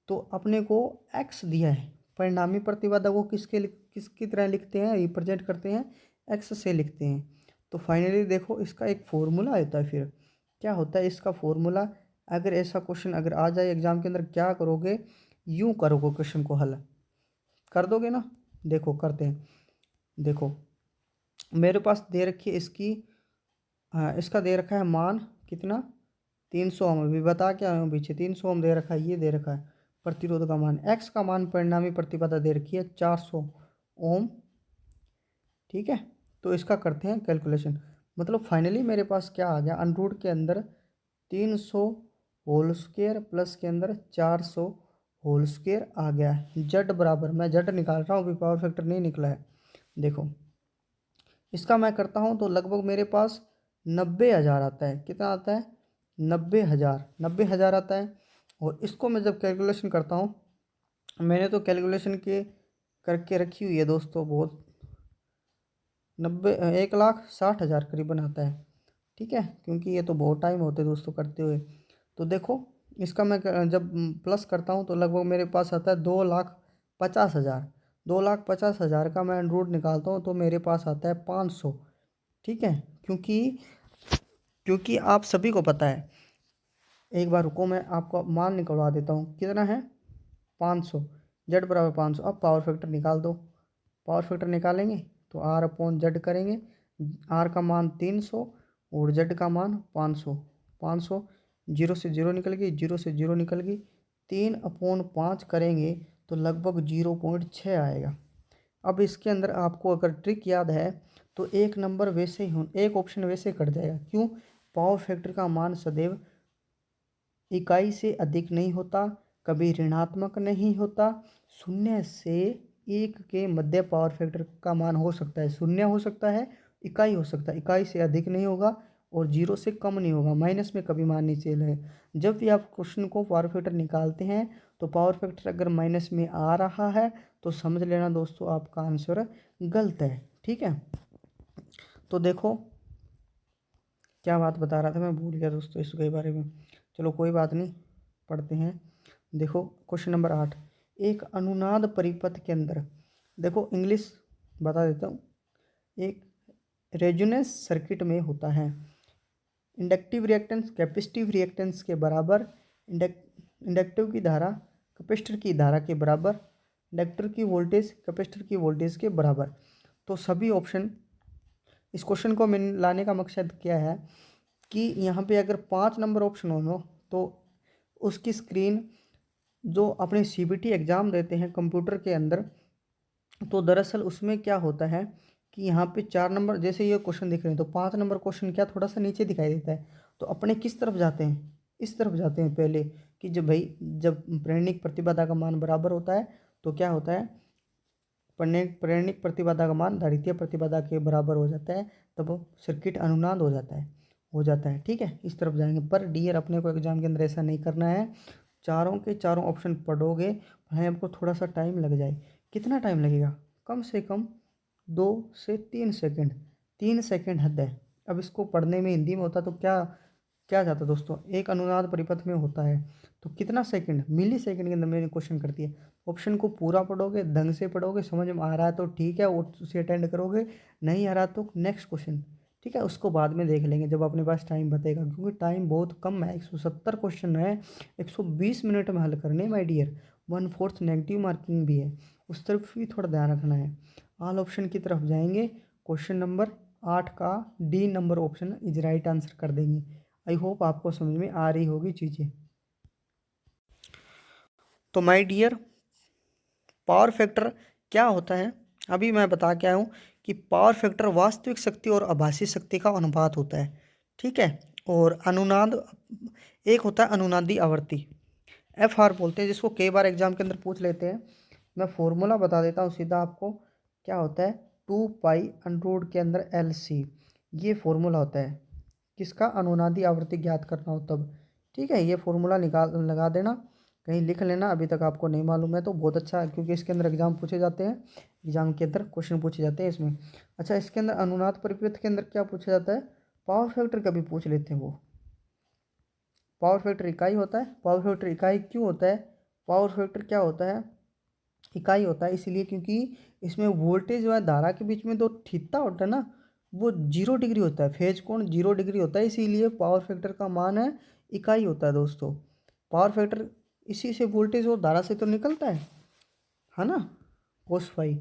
तो अपने को एक्स दिया है, परिणामी प्रतिबाधा को किसकी तरह लिखते हैं, रिप्रेजेंट करते हैं, एक्स से लिखते हैं। तो फाइनली देखो इसका एक फॉर्मूला होता है, फिर क्या होता है इसका फॉर्मूला। अगर ऐसा क्वेश्चन अगर आ जाए एग्जाम के अंदर, क्या करोगे, यूँ करोगे क्वेश्चन को हल कर दोगे ना। देखो करते हैं, देखो मेरे पास दे रखी है इसकी, हाँ इसका दे रखा है मान कितना, 300 ओम, अभी बता क्या हूँ पीछे, 300 ओम दे रखा है, ये दे रखा है प्रतिरोध का मान, एक्स का मान परिणामी प्रतिबाधा दे रखी है 400 ओम, ठीक है। तो इसका करते हैं कैलकुलेशन, मतलब फाइनली मेरे पास क्या आ गया, अनरूट के अंदर 300 होल स्क्वायर प्लस के अंदर 400 होल स्क्वायर आ गया। जड बराबर, मैं जड निकाल रहा हूँ, अभी पावर फैक्टर नहीं निकला है। देखो इसका मैं करता हूँ तो लगभग मेरे पास 90,000 आता है, कितना आता है 90,000 आता है। और इसको मैं जब कैलकुलेशन करता हूँ, मैंने तो कैलकुलेशन के करके रखी हुई है दोस्तों, बहुत 1,60,000 करीबन आता है, ठीक है, क्योंकि ये तो बहुत टाइम होते दोस्तों करते हुए। तो देखो इसका मैं जब प्लस करता हूँ तो लगभग मेरे पास आता है 2,50,000, 2,50,000 का मैं रूट निकालता हूँ तो मेरे पास आता है 500, ठीक है। क्योंकि आप सभी को पता है, एक बार रुको मैं आपको मान निकलवा देता हूँ, कितना है 500, जेड बराबर 500। अब पावर फैक्टर निकाल दो। पावर फैक्टर निकालेंगे तो आर अपॉन जेड करेंगे। आर का मान 300 और जेड का मान 500। 500 जीरो से जीरो निकल गई, जीरो से जीरो निकल गई, 3/5 करेंगे तो लगभग 0.6 आएगा। अब इसके अंदर आपको अगर ट्रिक याद है तो एक नंबर वैसे ही एक ऑप्शन वैसे कट जाएगा। क्यों? पावर फैक्टर का मान सदैव इकाई से अधिक नहीं होता, कभी ऋणात्मक नहीं होता। शून्य से एक के मध्य पावर फैक्टर का मान हो सकता है, शून्य हो सकता है, इकाई हो सकता है, इकाई से अधिक नहीं होगा और जीरो से कम नहीं होगा, माइनस में कभी मान नहीं चले। जब भी आप क्वेश्चन को पावर फैक्टर निकालते हैं तो पावर फैक्टर अगर माइनस में आ रहा है तो समझ लेना दोस्तों आपका आंसर गलत है। ठीक है, तो देखो क्या बात बता रहा था मैं भूल गया दोस्तों इसके बारे में। चलो कोई बात नहीं, पढ़ते हैं। देखो क्वेश्चन नंबर 8, एक अनुनाद परिपथ के अंदर, देखो इंग्लिश बता देता हूँ। एक रेजोनेंस सर्किट में होता है इंडक्टिव रिएक्टेंस कैपेसिटिव रिएक्टेंस के बराबर, इंडक्टिव की धारा कैपेसिटर की धारा के बराबर, इंडक्टर की वोल्टेज कैपेसिटर की वोल्टेज के बराबर। तो सभी ऑप्शन, इस क्वेश्चन को मैं लाने का मकसद क्या है कि यहाँ पे अगर 5 नंबर ऑप्शन हो तो उसकी स्क्रीन जो अपने सीबीटी एग्ज़ाम देते हैं कंप्यूटर के अंदर, तो दरअसल उसमें क्या होता है कि यहाँ पे 4 नंबर जैसे ये क्वेश्चन दिख रहे हैं तो 5 नंबर क्वेश्चन क्या थोड़ा सा नीचे दिखाई देता है। तो अपने किस तरफ जाते हैं? इस तरफ जाते हैं पहले कि जब प्रेरणिक प्रतिबाधा का मान बराबर होता है तो क्या होता है, प्रेरणिक प्रतिबाधा का मान धारितीय प्रतिबाधा के बराबर हो जाता है, तब सर्किट अनुनाद हो जाता है। ठीक है, इस तरफ जाएंगे। पर डियर अपने को एग्जाम के अंदर ऐसा नहीं करना है, चारों के चारों ऑप्शन पढ़ोगे भाई आपको थोड़ा सा टाइम लग जाए। कितना टाइम लगेगा? कम से कम 2 से 3 सेकंड, 3 सेकंड हद है। अब इसको पढ़ने में हिंदी में होता तो क्या क्या जाता दोस्तों, एक अनुनाद परिपथ में होता है तो कितना सेकंड, मिली सेकंड के अंदर मैंने क्वेश्चन कर दिया। ऑप्शन को पूरा पढ़ोगे, ढंग से पढ़ोगे, समझ में आ रहा है तो ठीक है उसे अटेंड करोगे, नहीं आ रहा तो नेक्स्ट क्वेश्चन। ठीक है, उसको बाद में देख लेंगे जब अपने पास टाइम बचेगा, क्योंकि टाइम बहुत कम है, 170 क्वेश्चन है, 120 मिनट में हल करने माय डियर, 1/4 नेगेटिव मार्किंग भी है, उस तरफ भी थोड़ा ध्यान रखना है। ऑल ऑप्शन की तरफ जाएंगे, क्वेश्चन नंबर 8 का D number option is right answer कर देंगे। आई होप आपको समझ में आ रही होगी चीज़ें। तो माय डियर पावर फैक्टर क्या होता है, अभी मैं बता के आया हूँ कि पावर फैक्टर वास्तविक शक्ति और आभासी शक्ति का अनुपात होता है। ठीक है, और अनुनाद एक होता है अनुनादी आवृत्ति, FR बोलते हैं, जिसको कई बार एग्जाम के अंदर पूछ लेते हैं। मैं फॉर्मूला बता देता हूँ सीधा आपको, क्या होता है 2 पाई के अंदर LC, ये फॉर्मूला होता है किसका, अनुनादी आवृत्ति ज्ञात करना हो तब। ठीक है, ये फॉर्मूला निकाल लगा देना, कहीं लिख लेना, अभी तक आपको नहीं मालूम है तो बहुत अच्छा है, क्योंकि इसके अंदर एग्जाम पूछे जाते हैं, एग्जाम के अंदर क्वेश्चन पूछे जाते हैं इसमें। अच्छा, इसके अंदर अनुनाद परिपथ के अंदर क्या पूछा जाता है, पावर फैक्टर कभी पूछ लेते हैं वो। पावर फैक्टर इकाई होता है, पावर फैक्टर इकाई क्यों होता है, पावर फैक्टर क्या होता है, इकाई होता है इसलिए क्योंकि इसमें वोल्टेज व धारा के बीच में जो थीटा होता है ना, वो 0 डिग्री होता है, फेज कोण 0 डिग्री होता है, इसीलिए पावर फैक्टर का मान है इकाई होता है दोस्तों। पावर फैक्टर इसी से वोल्टेज और धारा से तो निकलता है ना, कोस फाई,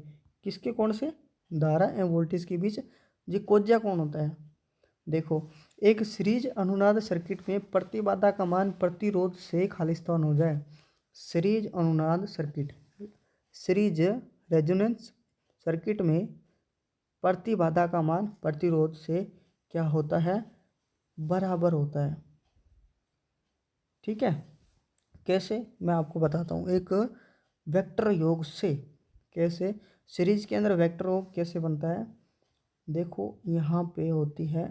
किसके कोण से, धारा एवं वोल्टेज के बीच जो कोज्या कोण होता है। देखो एक सीरीज अनुनाद सर्किट में प्रतिबाधा का मान प्रतिरोध से खालिस्तान हो जाए, सीरीज अनुनाद सर्किट, सीरीज रेजोनेंस सर्किट में प्रतिबाधा का मान प्रतिरोध से क्या होता है, बराबर होता है। ठीक है, कैसे मैं आपको बताता हूँ, एक वेक्टर योग से। कैसे, सीरीज के अंदर वेक्टर योग कैसे बनता है, देखो यहाँ पे होती है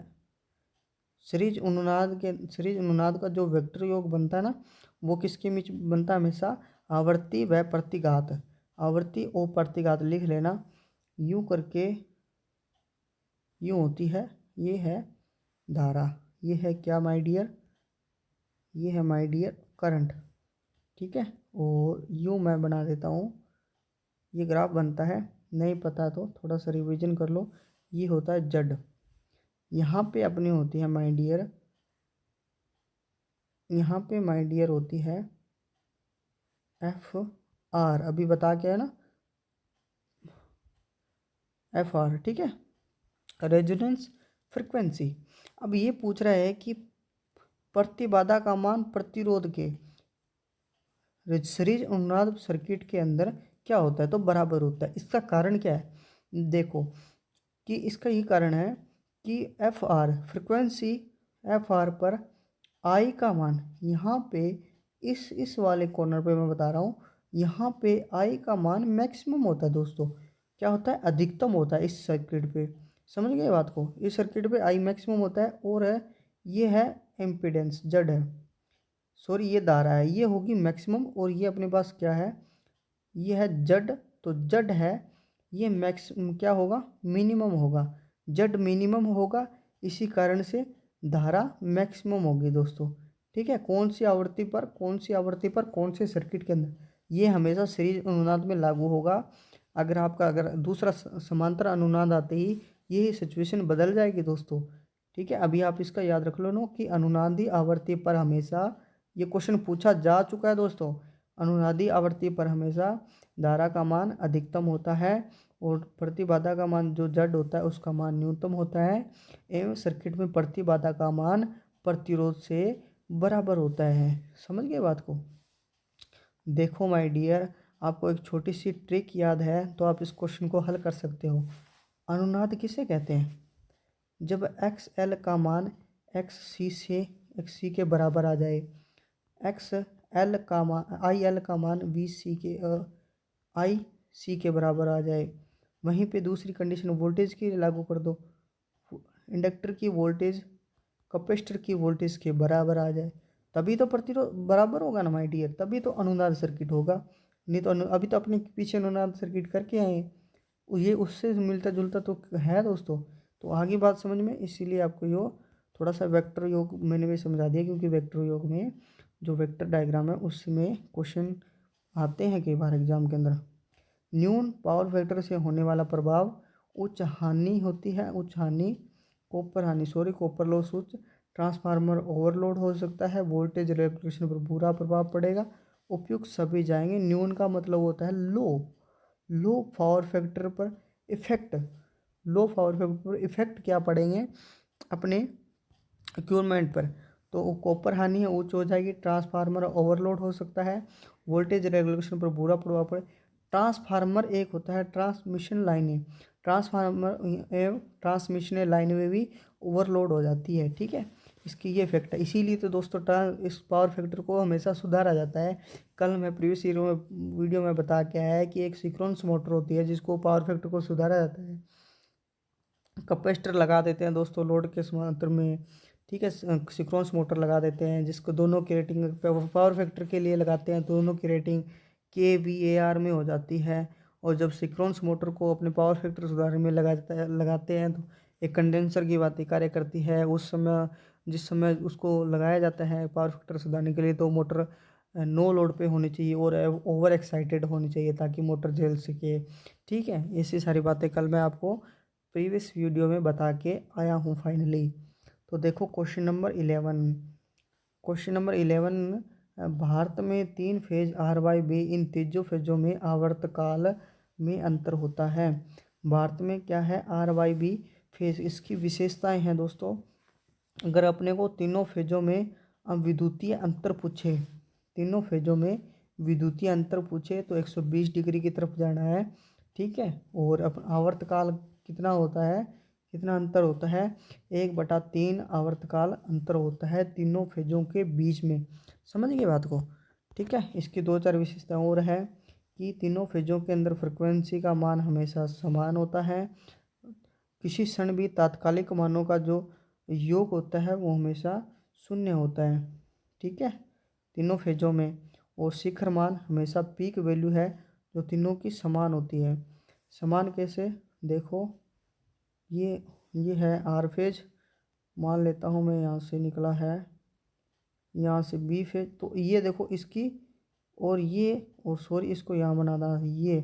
सीरीज अनुनाद का जो वेक्टर योग बनता है ना, वो किसके बीच बनता है हमेशा, आवर्ती व प्रतिघात, आवर्ती और प्रतिघात लिख लेना, यूँ करके यूँ होती है, ये है धारा, ये है क्या माय डियर, ये है माय डियर करंट। ठीक है, और यूँ मैं बना देता हूँ, ये ग्राफ बनता है, नहीं पता तो थोड़ा सा रिवीजन कर लो, ये होता है जड, यहाँ पे अपनी होती है माय डियर, यहाँ पे माय डियर होती है FR, आर, अभी बता के है ना, एफ आर, ठीक है। रेजोनेंस फ्रिक्वेंसी, अब ये पूछ रहा है कि प्रतिबाधा का मान प्रतिरोध के सीरीज अनुनाद सर्किट के अंदर क्या होता है, तो बराबर होता है। इसका कारण क्या है, देखो कि इसका ये कारण है कि F R frequency, F R पर आई का मान यहाँ पे इस वाले कॉर्नर पे मैं बता रहा हूँ, यहाँ पे आई का मान मैक्सिमम होता है दोस्तों। क्या होता है, अधिकतम होता है इस सर्किट पे। समझ गए बात को, इस सर्किट पे आई मैक्सिमम होता है। और है ये है एम्पीडेंस, जड़ है, सॉरी ये धारा है, ये होगी मैक्सिमम। और ये अपने पास क्या है, ये है जड, तो जड है ये मैक्स क्या होगा, मिनिमम होगा। जड मिनिमम होगा, इसी कारण से धारा मैक्सिमम होगी दोस्तों। ठीक है, कौन सी आवृत्ति पर, कौन सी आवृत्ति पर, कौन से सर्किट के अंदर, ये हमेशा सीरीज अनुनाद में लागू होगा। अगर आपका अगर दूसरा समांतर अनुनाद आते ही यही सिचुएशन बदल जाएगी दोस्तों। ठीक है, अभी आप इसका याद रख लो ना कि अनुनादी आवृत्ति पर हमेशा, ये क्वेश्चन पूछा जा चुका है दोस्तों, अनुनादी आवृत्ति पर हमेशा धारा का मान अधिकतम होता है और प्रतिबाधा का मान जो जड़ होता है उसका मान न्यूनतम होता है। एवं सर्किट में प्रतिबाधा का मान प्रतिरोध से बराबर होता है। समझ गए बात को। देखो माय डियर, आपको एक छोटी सी ट्रिक याद है तो आप इस क्वेश्चन को हल कर सकते हो। अनुनाद किसे कहते हैं, जब एक्स एल का मान एक्स सी के बराबर आ जाए, एक्स एल का मान आई एल का मान वी सी के आई सी के बराबर आ जाए। वहीं पे दूसरी कंडीशन वोल्टेज की लागू कर दो, इंडक्टर की वोल्टेज कैपेसिटर की वोल्टेज के बराबर आ जाए, तभी तो प्रतिरोध बराबर होगा ना माय डियर, तभी तो अनुनाद सर्किट होगा। नहीं तो अभी तो अपने पीछे अनुनाद सर्किट करके आए हैं, ये उससे मिलता जुलता तो है दोस्तों। तो आगे बात समझ में, इसीलिए आपको यो थोड़ा सा वेक्टर योग मैंने भी समझा दिया, क्योंकि वेक्टर योग में जो वेक्टर डायग्राम है उसमें क्वेश्चन आते हैं कई बार एग्जाम के अंदर। न्यून पावर फैक्टर से होने वाला प्रभाव, उच्च हानि होती है, उच्च हानि कॉपर हानि, सॉरी कॉपर लॉस उच्च, ट्रांसफार्मर ओवरलोड हो सकता है, वोल्टेज रेगुलेशन पर बुरा प्रभाव पड़ेगा, उपयुक्त सभी जाएंगे। न्यून का मतलब होता है लो, लो पावर फैक्टर पर इफेक्ट, लो पावर फैक्टर पर इफेक्ट क्या पड़ेंगे अपने इक्विपमेंट पर, तो कॉपर हानि है उच्च हो जाएगी, ट्रांसफार्मर ओवरलोड हो सकता है, वोल्टेज रेगुलेशन पर बुरा प्रभाव पड़े। ट्रांसफार्मर एक होता है ट्रांसमिशन लाइनें, ट्रांसफार्मर एवं ट्रांसमिशन लाइन में भी ओवरलोड हो जाती है। ठीक है, इसकी ये इफेक्ट है, इसीलिए तो दोस्तों इस पावर फैक्टर को हमेशा सुधारा जाता है। कल मैं प्रीवियस ईयर में वीडियो में बता के आया है कि एक सिंक्रोनस मोटर होती है जिसको पावर फैक्टर को सुधारा जाता है। कैपेसिटर लगा देते हैं दोस्तों लोड के समांतर में, ठीक है, सिंक्रोनस मोटर लगा देते हैं जिसको दोनों की रेटिंग पावर फैक्टर के लिए लगाते हैं, दोनों की रेटिंग kVAR में हो जाती है। और जब सिंक्रोनस मोटर को अपने पावर फैक्टर सुधारने में लगाते हैं तो एक कंडेंसर की बातें कार्य करती है। उस समय जिस समय उसको लगाया जाता है पावर फैक्टर सुधारने के लिए, तो मोटर नो लोड पे होनी चाहिए और ओवर एक्साइटेड होनी चाहिए ताकि मोटर झेल सके। ठीक है, ऐसी सारी बातें कल मैं आपको प्रीवियस वीडियो में बता के आया हूँ फाइनली। तो देखो question number 11, question number 11, Bharat में 3 फेज आर वाई बी, इन तीनों फेजों में आवर्तकाल में अंतर होता है। भारत में क्या है, आर वाई बी फेज, इसकी विशेषताएं हैं दोस्तों। अगर अपने को तीनों फेजों में विद्युतीय अंतर पूछे, तीनों फेजों में विद्युतीय अंतर पूछे तो 120 डिग्री की तरफ जाना है। ठीक है, और आवर्तकाल कितना होता है, कितना अंतर होता है, 1/3 आवर्तकाल अंतर होता है तीनों फेजों के बीच में। समझ गए बात को। ठीक है, इसकी 2-4 विशेषताएं और है कि तीनों फेजों के अंदर फ्रिक्वेंसी का मान हमेशा समान होता है, किसी क्षण भी तात्कालिक मानों का जो योग होता है वो हमेशा शून्य होता है। ठीक है, तीनों फेजों में। और शिखर मान हमेशा पीक वैल्यू है जो तीनों की समान होती है। समान कैसे, देखो ये है आर फेज, मान लेता हूँ मैं, यहाँ से निकला है, यहाँ से बी फेज, तो ये देखो इसकी और ये, और सॉरी इसको यहाँ बनाना, ये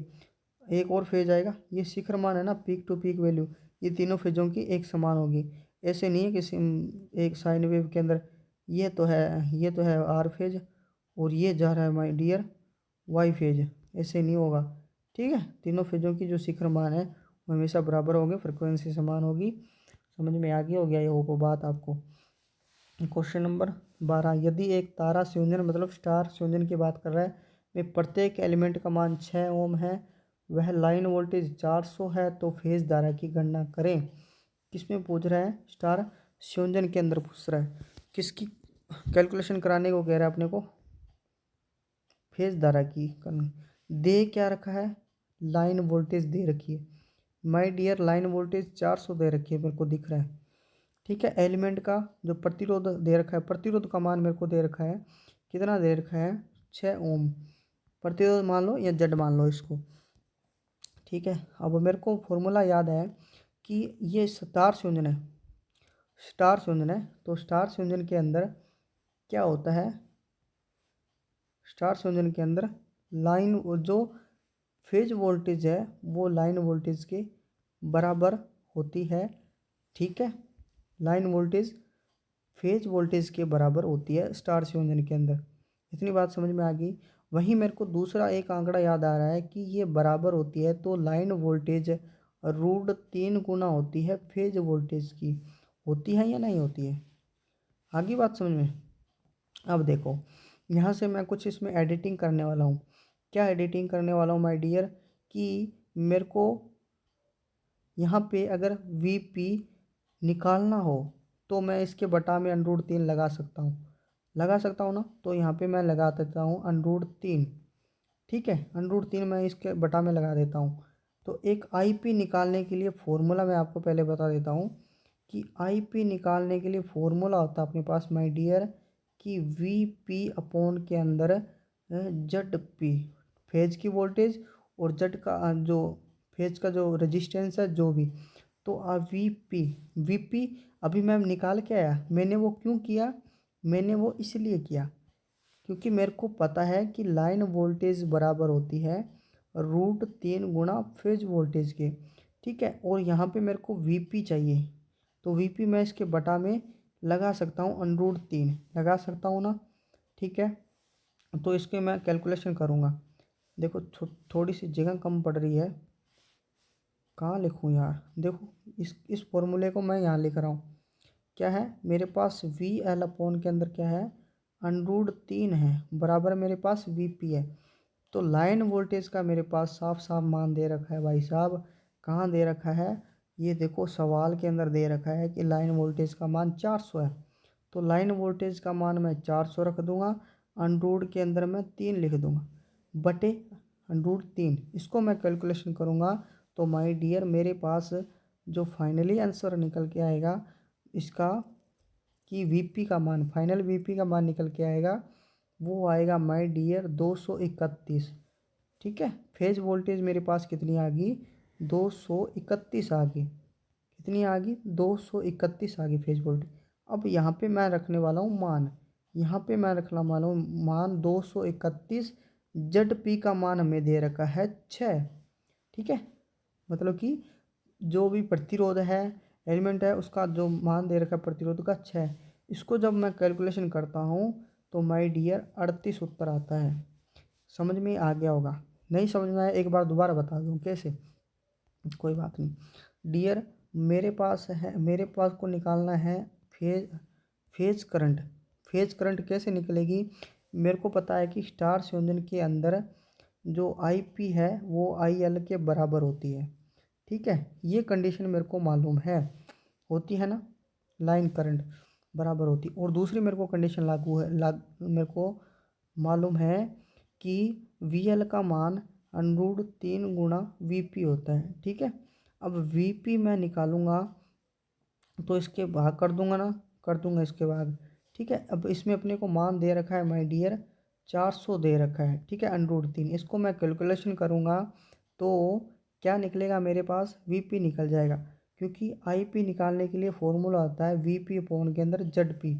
एक और फेज आएगा, ये शिखर मान है ना, पीक टू पीक वैल्यू, ये तीनों फेजों की एक समान होगी। ऐसे नहीं है कि एक साइन वेव के अंदर ये तो है आर फेज और ये जा रहा है माय डियर वाई फेज, ऐसे नहीं होगा। ठीक है, तीनों फेजों की जो शिखर मान है वो हमेशा बराबर होंगे, फ्रिक्वेंसी समान होगी। समझ में आ गया हो गया ये वो बात आपको। क्वेश्चन नंबर 12, यदि एक तारा संयोजन मतलब स्टार संयोजन की बात कर रहा है में प्रत्येक एलिमेंट का मान 6 ओम है, वह लाइन वोल्टेज 400 है, तो फेज धारा की गणना करें। किसमें पूछ रहा है? स्टार संयोजन के अंदर पूछ रहा है। किसकी कैलकुलेशन कराने को कह रहा है अपने को? फेज धारा की। दे क्या रखा है? लाइन वोल्टेज दे रखी है। माय डियर, लाइन वोल्टेज 400 दे रखी है, मेरे को दिख रहा है। ठीक है, एलिमेंट का जो प्रतिरोध दे रखा है, प्रतिरोध का मान मेरे को दे रखा है, कितना दे रखा है? 6 ओम प्रतिरोध मान लो या जेड मान लो इसको। ठीक है, अब मेरे को फॉर्मूला याद है कि ये स्टार संयोजन है, स्टार संयोजन है, तो स्टार संयोजन के अंदर क्या होता है? स्टार संयोजन के अंदर लाइन जो फेज वोल्टेज है वो लाइन वोल्टेज के बराबर होती है। ठीक है, लाइन वोल्टेज फेज वोल्टेज के बराबर होती है स्टार संयोजन के अंदर। इतनी बात समझ में आ गई। वहीं मेरे को दूसरा एक आंकड़ा याद आ रहा है कि ये बराबर होती है, तो लाइन वोल्टेज √3 गुना होती है फेज वोल्टेज की। होती है या नहीं होती है? आगे बात समझ में। अब देखो, यहाँ से मैं कुछ इसमें एडिटिंग करने वाला हूँ। क्या एडिटिंग करने वाला हूँ माय डियर? कि मेरे को यहाँ पे अगर वीपी निकालना हो तो मैं इसके बटा में √3 लगा सकता हूँ, लगा सकता हूँ ना? तो यहाँ पे मैं लगा देता हूँ √3। ठीक है, √3 मैं इसके बटा में लगा देता हूँ। तो एक आईपी निकालने के लिए फॉर्मूला मैं आपको पहले बता देता हूँ कि आईपी निकालने के लिए फॉर्मूला होता है अपने पास माय डियर कि वीपी अपॉन के अंदर जेड पी, फेज की वोल्टेज, और जेड का जो फेज का जो रेजिस्टेंस है जो भी, तो वीपी अभी मैं निकाल के आया। मैंने वो क्यों किया? मैंने वो इसलिए किया क्योंकि मेरे को पता है कि लाइन वोल्टेज बराबर होती है √3 गुना फेज वोल्टेज के। ठीक है, और यहाँ पे मेरे को वीपी चाहिए, तो वीपी मैं इसके बटा में लगा सकता हूँ √3, लगा सकता हूँ ना? ठीक है, तो इसके मैं कैलकुलेशन करूँगा। देखो थोड़ी सी जगह कम पड़ रही है, कहाँ लिखूँ यार? देखो इस फॉर्मूले को मैं यहाँ लिख रहा हूँ। क्या है मेरे पास? वी एल अपॉन के अंदर क्या है? √3 है, बराबर मेरे पास वीपी है। तो लाइन वोल्टेज का मेरे पास साफ साफ मान दे रखा है भाई साहब। कहाँ दे रखा है? ये देखो सवाल के अंदर दे रखा है कि लाइन वोल्टेज का मान 400 है। तो लाइन वोल्टेज का मान मैं 400 रख दूंगा, √3 के अंदर मैं 3 लिख दूंगा, बटे √3। इसको मैं कैलकुलेशन करूँगा तो माय डियर मेरे पास जो फाइनली आंसर निकल के आएगा इसका कि वीपी का मान, फाइनल वीपी का मान निकल के आएगा, वो आएगा माय डियर 231। ठीक है, फेज वोल्टेज मेरे पास कितनी आ गई? 231 आ गई। कितनी आ गई? 231 आ गई फेज वोल्टेज। अब यहाँ पे मैं रखने वाला हूँ मान, यहाँ पे मैं रखने वाला हूँ मान 231। जेड पी का मान हमें दे रखा है 6। ठीक है, मतलब कि जो भी प्रतिरोध है एलिमेंट है उसका जो मान दे रखा है प्रतिरोध का 6। इसको जब मैं कैलकुलेशन करता हूँ तो माय डियर 38 उत्तर आता है। समझ में आ गया होगा? नहीं समझ में आया एक बार दोबारा बता दूँ कैसे? कोई बात नहीं डियर, मेरे पास है, मेरे पास को निकालना है फेज करंट। फेज करंट कैसे निकलेगी? मेरे को पता है कि स्टार संयोजन के अंदर जो आईपी है वो आईएल के बराबर होती है। ठीक है, ये कंडीशन मेरे को मालूम है, होती है ना? लाइन करंट बराबर होती। और दूसरी मेरे को कंडीशन लागू है, मेरे को मालूम है कि वीएल का मान √3 गुना वीपी होता है। ठीक है, अब वीपी मैं निकालूंगा तो इसके भाग कर दूंगा ना, कर दूंगा इसके भाग। ठीक है, अब इसमें अपने को मान दे रखा है माय डियर 400 दे रखा है। ठीक है, √3, इसको मैं कैलकुलेशन करूँगा तो क्या निकलेगा मेरे पास? वीपी निकल जाएगा, क्योंकि आईपी निकालने के लिए फॉर्मूला आता है वीपी अपॉन के अंदर जेड पी।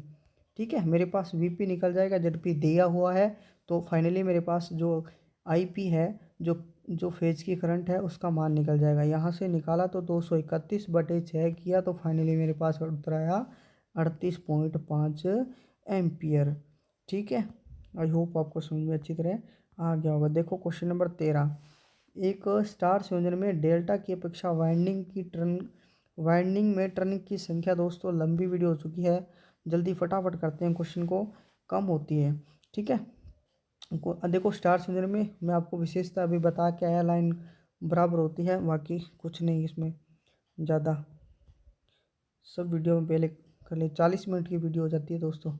ठीक है, मेरे पास वीपी निकल जाएगा, जेड पी दिया हुआ है, तो फाइनली मेरे पास जो आईपी है, जो जो फेज की करंट है उसका मान निकल जाएगा। यहाँ से निकाला तो 231/6 किया, तो फाइनली मेरे पास उत्तर आया 38.5 एम्पियर। ठीक है, आई होप आपको समझ में अच्छी तरह आ गया होगा। देखो क्वेश्चन नंबर 13, एक स्टार संयोजन में डेल्टा की अपेक्षा वाइंडिंग में टर्न की संख्या। दोस्तों लंबी वीडियो हो चुकी है, जल्दी फटाफट करते हैं, क्वेश्चन को कम होती है। ठीक है, देखो स्टार संयोजन में मैं आपको विशेषता अभी बता के आया, लाइन बराबर होती है, बाकी कुछ नहीं इसमें ज़्यादा। सब वीडियो में पहले कर ले, 40 मिनट की वीडियो हो जाती है दोस्तों।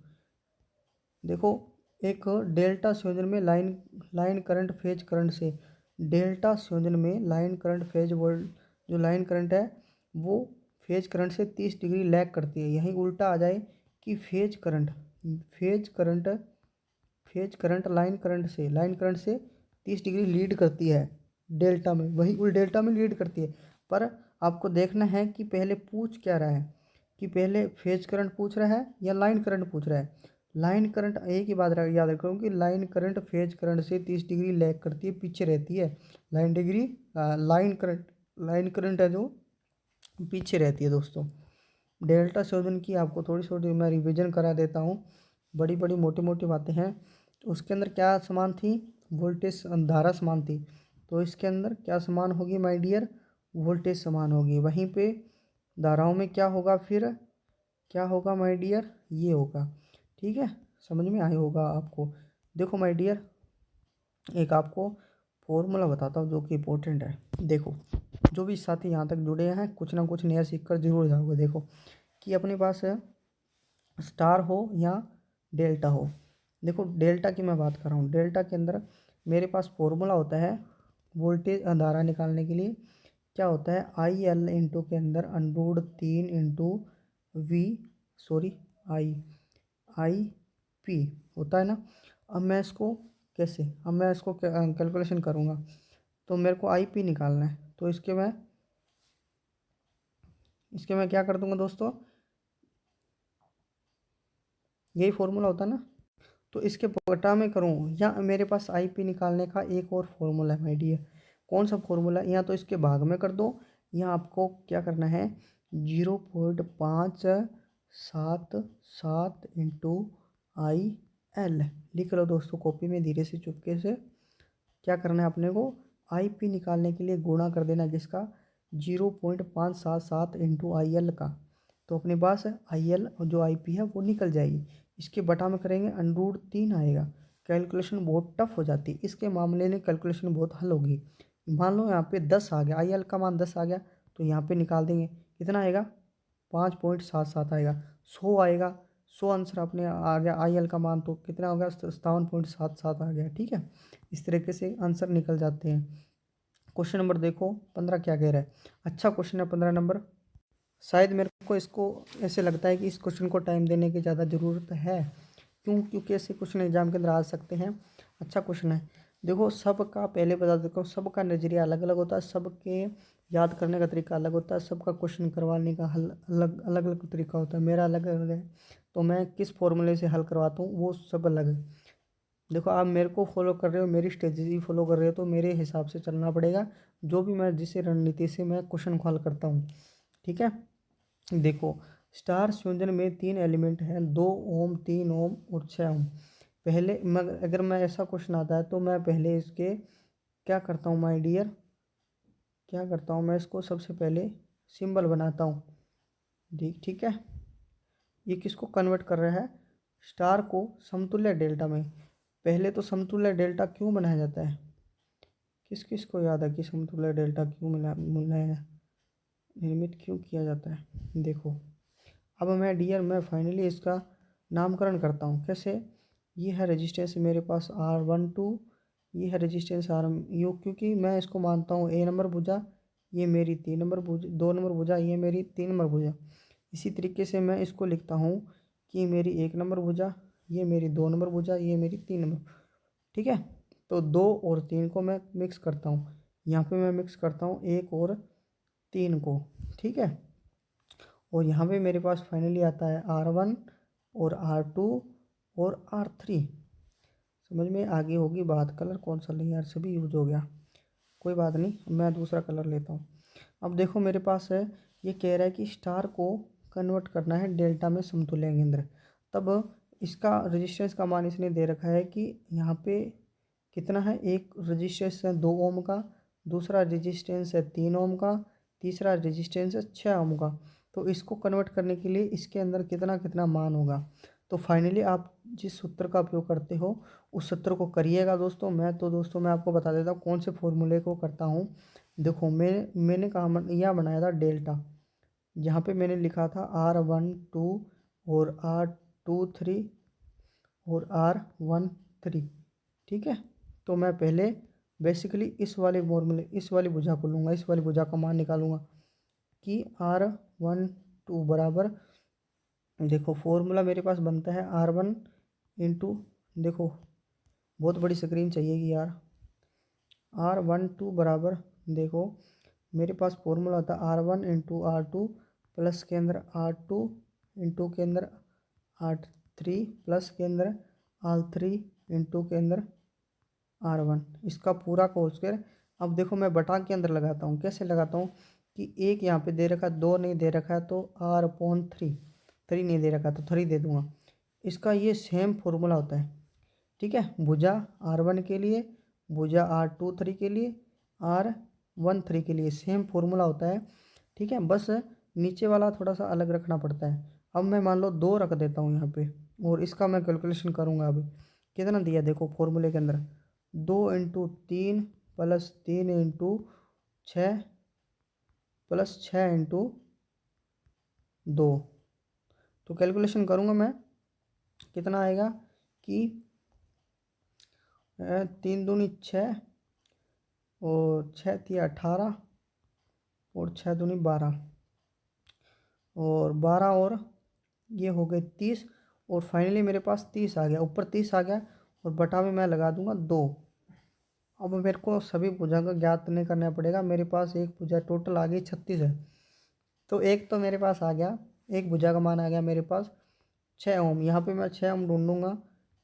देखो एक डेल्टा संयोजन में लाइन करंट फेज करंट से, डेल्टा संयोजन में लाइन करंट फेज वोल्ट, जो लाइन करंट है वो फेज करंट से 30 डिग्री लैग करती है। यहीं उल्टा आ जाए कि फेज करंट लाइन करंट से 30 डिग्री लीड करती है डेल्टा में, वही उल डेल्टा में लीड करती है। पर आपको देखना है कि पहले पूछ क्या रहा है, कि पहले फेज करंट पूछ रहा है या लाइन करंट पूछ रहा है। लाइन करंट, एक ही बात याद रखो कि लाइन करंट फेज करंट से 30 डिग्री लैग करती है, पीछे रहती है। लाइन करंट है जो पीछे रहती है दोस्तों। डेल्टा संयोजन की आपको थोड़ी थोड़ी मैं रिवीजन करा देता हूँ, बड़ी बड़ी मोटी मोटी बातें हैं। तो उसके अंदर क्या समान थी, वोल्टेज धारा समान थी, तो इसके अंदर क्या समान होगी माय डियर, वोल्टेज समान होगी। वहीं पे धाराओं में क्या होगा, फिर क्या होगा माय डियर, ये होगा। ठीक है, समझ में आया होगा आपको। देखो माय डियर, एक आपको फॉर्मूला बताता हूँ जो कि इम्पोर्टेंट है। देखो जो भी साथी यहाँ तक जुड़े हैं कुछ ना कुछ नया सीख कर जरूर जाओगे। देखो कि अपने पास स्टार हो या डेल्टा हो। देखो डेल्टा की मैं बात कर रहा हूँ, डेल्टा के अंदर मेरे पास फॉर्मूला होता है वोल्टेज धारा निकालने के लिए। क्या होता है, आई एल इंटू के अंदर √3 into V, sorry I I P होता है ना। अब मैं इसको कैलकुलेशन करूँगा, तो मेरे को आई पी निकालना है। तो इसके मैं क्या कर दूंगा दोस्तों, यही फॉर्मूला होता है ना, तो इसके बटा में करूँ, या मेरे पास आई पी निकालने का एक और फॉर्मूला है माय डियर। कौन सा फॉर्मूला, या तो इसके भाग में कर दो, या आपको क्या करना है 0.577 इंटू आई एल लिख लो दोस्तों कॉपी में, धीरे से चुपके से। क्या करना है अपने को, आई पी निकालने के लिए गुणा कर देना जिसका 0.577 इंटू आई एल का। तो अपने पास आई एल और जो आई पी है वो निकल जाएगी। इसके बटा में करेंगे √3 आएगा। कैलकुलेशन बहुत टफ हो जाती है इसके मामले में, कैलकुलेशन बहुत हल होगी। मान लो यहाँ पे 10 आ गया, आई एल का मान 10 आ गया, तो यहाँ पे निकाल देंगे कितना आएगा, 5.77 आएगा। 100 आएगा, 100 आंसर अपने आ गया, आई एल का मान तो कितना हो गया, 57.77 आ गया। ठीक है, इस तरीके से आंसर निकल जाते हैं। क्वेश्चन नंबर देखो 15 क्या कह रहा है, अच्छा क्वेश्चन है 15 नंबर। शायद मेरे को इसको ऐसे लगता है कि इस क्वेश्चन को टाइम देने की ज़्यादा ज़रूरत है। क्योंकि ऐसे क्वेश्चन एग्जाम के अंदर आ सकते हैं। अच्छा क्वेश्चन है, देखो सबका पहले बता देता हूँ, सबका नज़रिया अलग अलग होता है, सबके याद करने का तरीका अलग होता है, सबका क्वेश्चन करवाने का हल अलग अलग अलग तरीका होता है। मेरा अलग अलग है, तो मैं किस फॉर्मूले से हल करवाता हूँ वो सब अलग है। देखो आप मेरे को फॉलो कर रहे हो, मेरी स्ट्रेटजी फॉलो कर रहे हो, तो मेरे हिसाब से चलना पड़ेगा, जो भी मैं जिस रणनीति से मैं क्वेश्चन को हल करता हूँ। ठीक है, देखो स्टार संयोजन में 3 एलिमेंट हैं, 2 ओम, 3 ओम और 6 ओम। पहले अगर मैं ऐसा क्वेश्चन आता है तो मैं पहले इसके क्या करता हूँ माय डियर, क्या करता हूँ मैं इसको सबसे पहले सिंबल बनाता हूँ। ठीक है, ये किसको कन्वर्ट कर रहा है, स्टार को समतुल्य डेल्टा में। पहले तो समतुल्य डेल्टा क्यों बनाया जाता है, किस किस को याद है कि समतुल्य डेल्टा क्यों बनाया, निर्मित क्यों किया जाता है। देखो अब मैं फाइनली इसका नामकरण करता हूँ। कैसे, ये है रेजिस्टेंस मेरे पास R12, ये है रेजिस्टेंस आर यू, क्योंकि मैं इसको मानता हूँ ए नंबर भुजा, ये मेरी 3 नंबर भुजा, 2 नंबर भुजा, ये मेरी 3 नंबर भुजा। इसी तरीके से मैं इसको लिखता हूँ कि मेरी 1 नंबर भुजा, ये मेरी 2 नंबर भुजा, ये मेरी 3 नंबर। ठीक है, तो 2 और 3 को मैं मिक्स करता हूँ, यहाँ पे मैं मिक्स करता हूँ 1 और 3 को। ठीक है, और यहाँ पे मेरे पास फाइनली आता है R1 और R2 और R3। समझ में आगे होगी बात, कलर कौन सा लें यार, सभी यूज हो गया, कोई बात नहीं, मैं दूसरा कलर लेता हूँ। अब देखो मेरे पास है, ये कह रहा है कि स्टार को कन्वर्ट करना है डेल्टा में समतुल्य केंद्र। तब इसका रेजिस्टेंस का मान इसने दे रखा है कि यहाँ पे कितना है, एक रेजिस्टेंस है 2 ओम का, दूसरा रेजिस्टेंस है 3 ओम का, तीसरा रेजिस्टेंस है 6 ओम का। तो इसको कन्वर्ट करने के लिए इसके अंदर कितना कितना मान होगा। तो फाइनली आप जिस सूत्र का उपयोग करते हो उस सूत्र को करिएगा दोस्तों। मैं आपको बता देता हूँ कौन से फॉर्मूले को करता हूँ। देखो मैंने कहा यह बनाया था डेल्टा, जहाँ पे मैंने लिखा था R12 और R23 और R13, ठीक है। तो मैं पहले बेसिकली इस वाली भुजा को लूँगा, इस वाली भुजा का मान निकालूंगा कि R12 बराबर, देखो फॉर्मूला मेरे पास बनता है R1 इंटू, देखो बहुत बड़ी स्क्रीन चाहिएगी यार। R12 बराबर, देखो मेरे पास फॉर्मूला होता है R1 इंटू R2 प्लस के अंदर R2 इंटू के अंदर R3 प्लस के अंदर R3 इंटू के अंदर R1, इसका पूरा का होल स्क्वायर। अब देखो मैं बटा के अंदर लगाता हूँ, कैसे लगाता हूँ कि एक यहाँ पे दे रखा है, 2 नहीं दे रखा है तो R/3, 3 नहीं दे रखा है तो 3 दे दूंगा। इसका ये सेम फॉर्मूला होता है, ठीक है। भुजा R1 के लिए, भुजा R23 के लिए, R13 के लिए सेम फॉर्मूला होता है, ठीक है। बस नीचे वाला थोड़ा सा अलग रखना पड़ता है। अब मैं मान लो 2 रख देता हूँ यहाँ पे, और इसका मैं कैलकुलेशन करूँगा। अभी कितना दिया देखो फॉर्मूले के अंदर, 2 × 3 प्लस 3 × 6 प्लस 6 × 2। तो कैलकुलेशन करूँगा मैं, कितना आएगा कि 3 दूनी 6 और 6 × 3 = 18 और 6 दूनी 12 और 12 और ये हो गए 30, और फाइनली मेरे पास 30 आ गया, ऊपर 30 आ गया, और बटा में मैं लगा दूंगा 2। अब मेरे को सभी भुजा का ज्ञात नहीं करना पड़ेगा, मेरे पास एक भुजा टोटल आ गई 36 है। तो एक तो मेरे पास आ गया, एक भुजा का मान आ गया मेरे पास 6 ओम। यहाँ पे मैं 6 ओम ढूंढूंगा,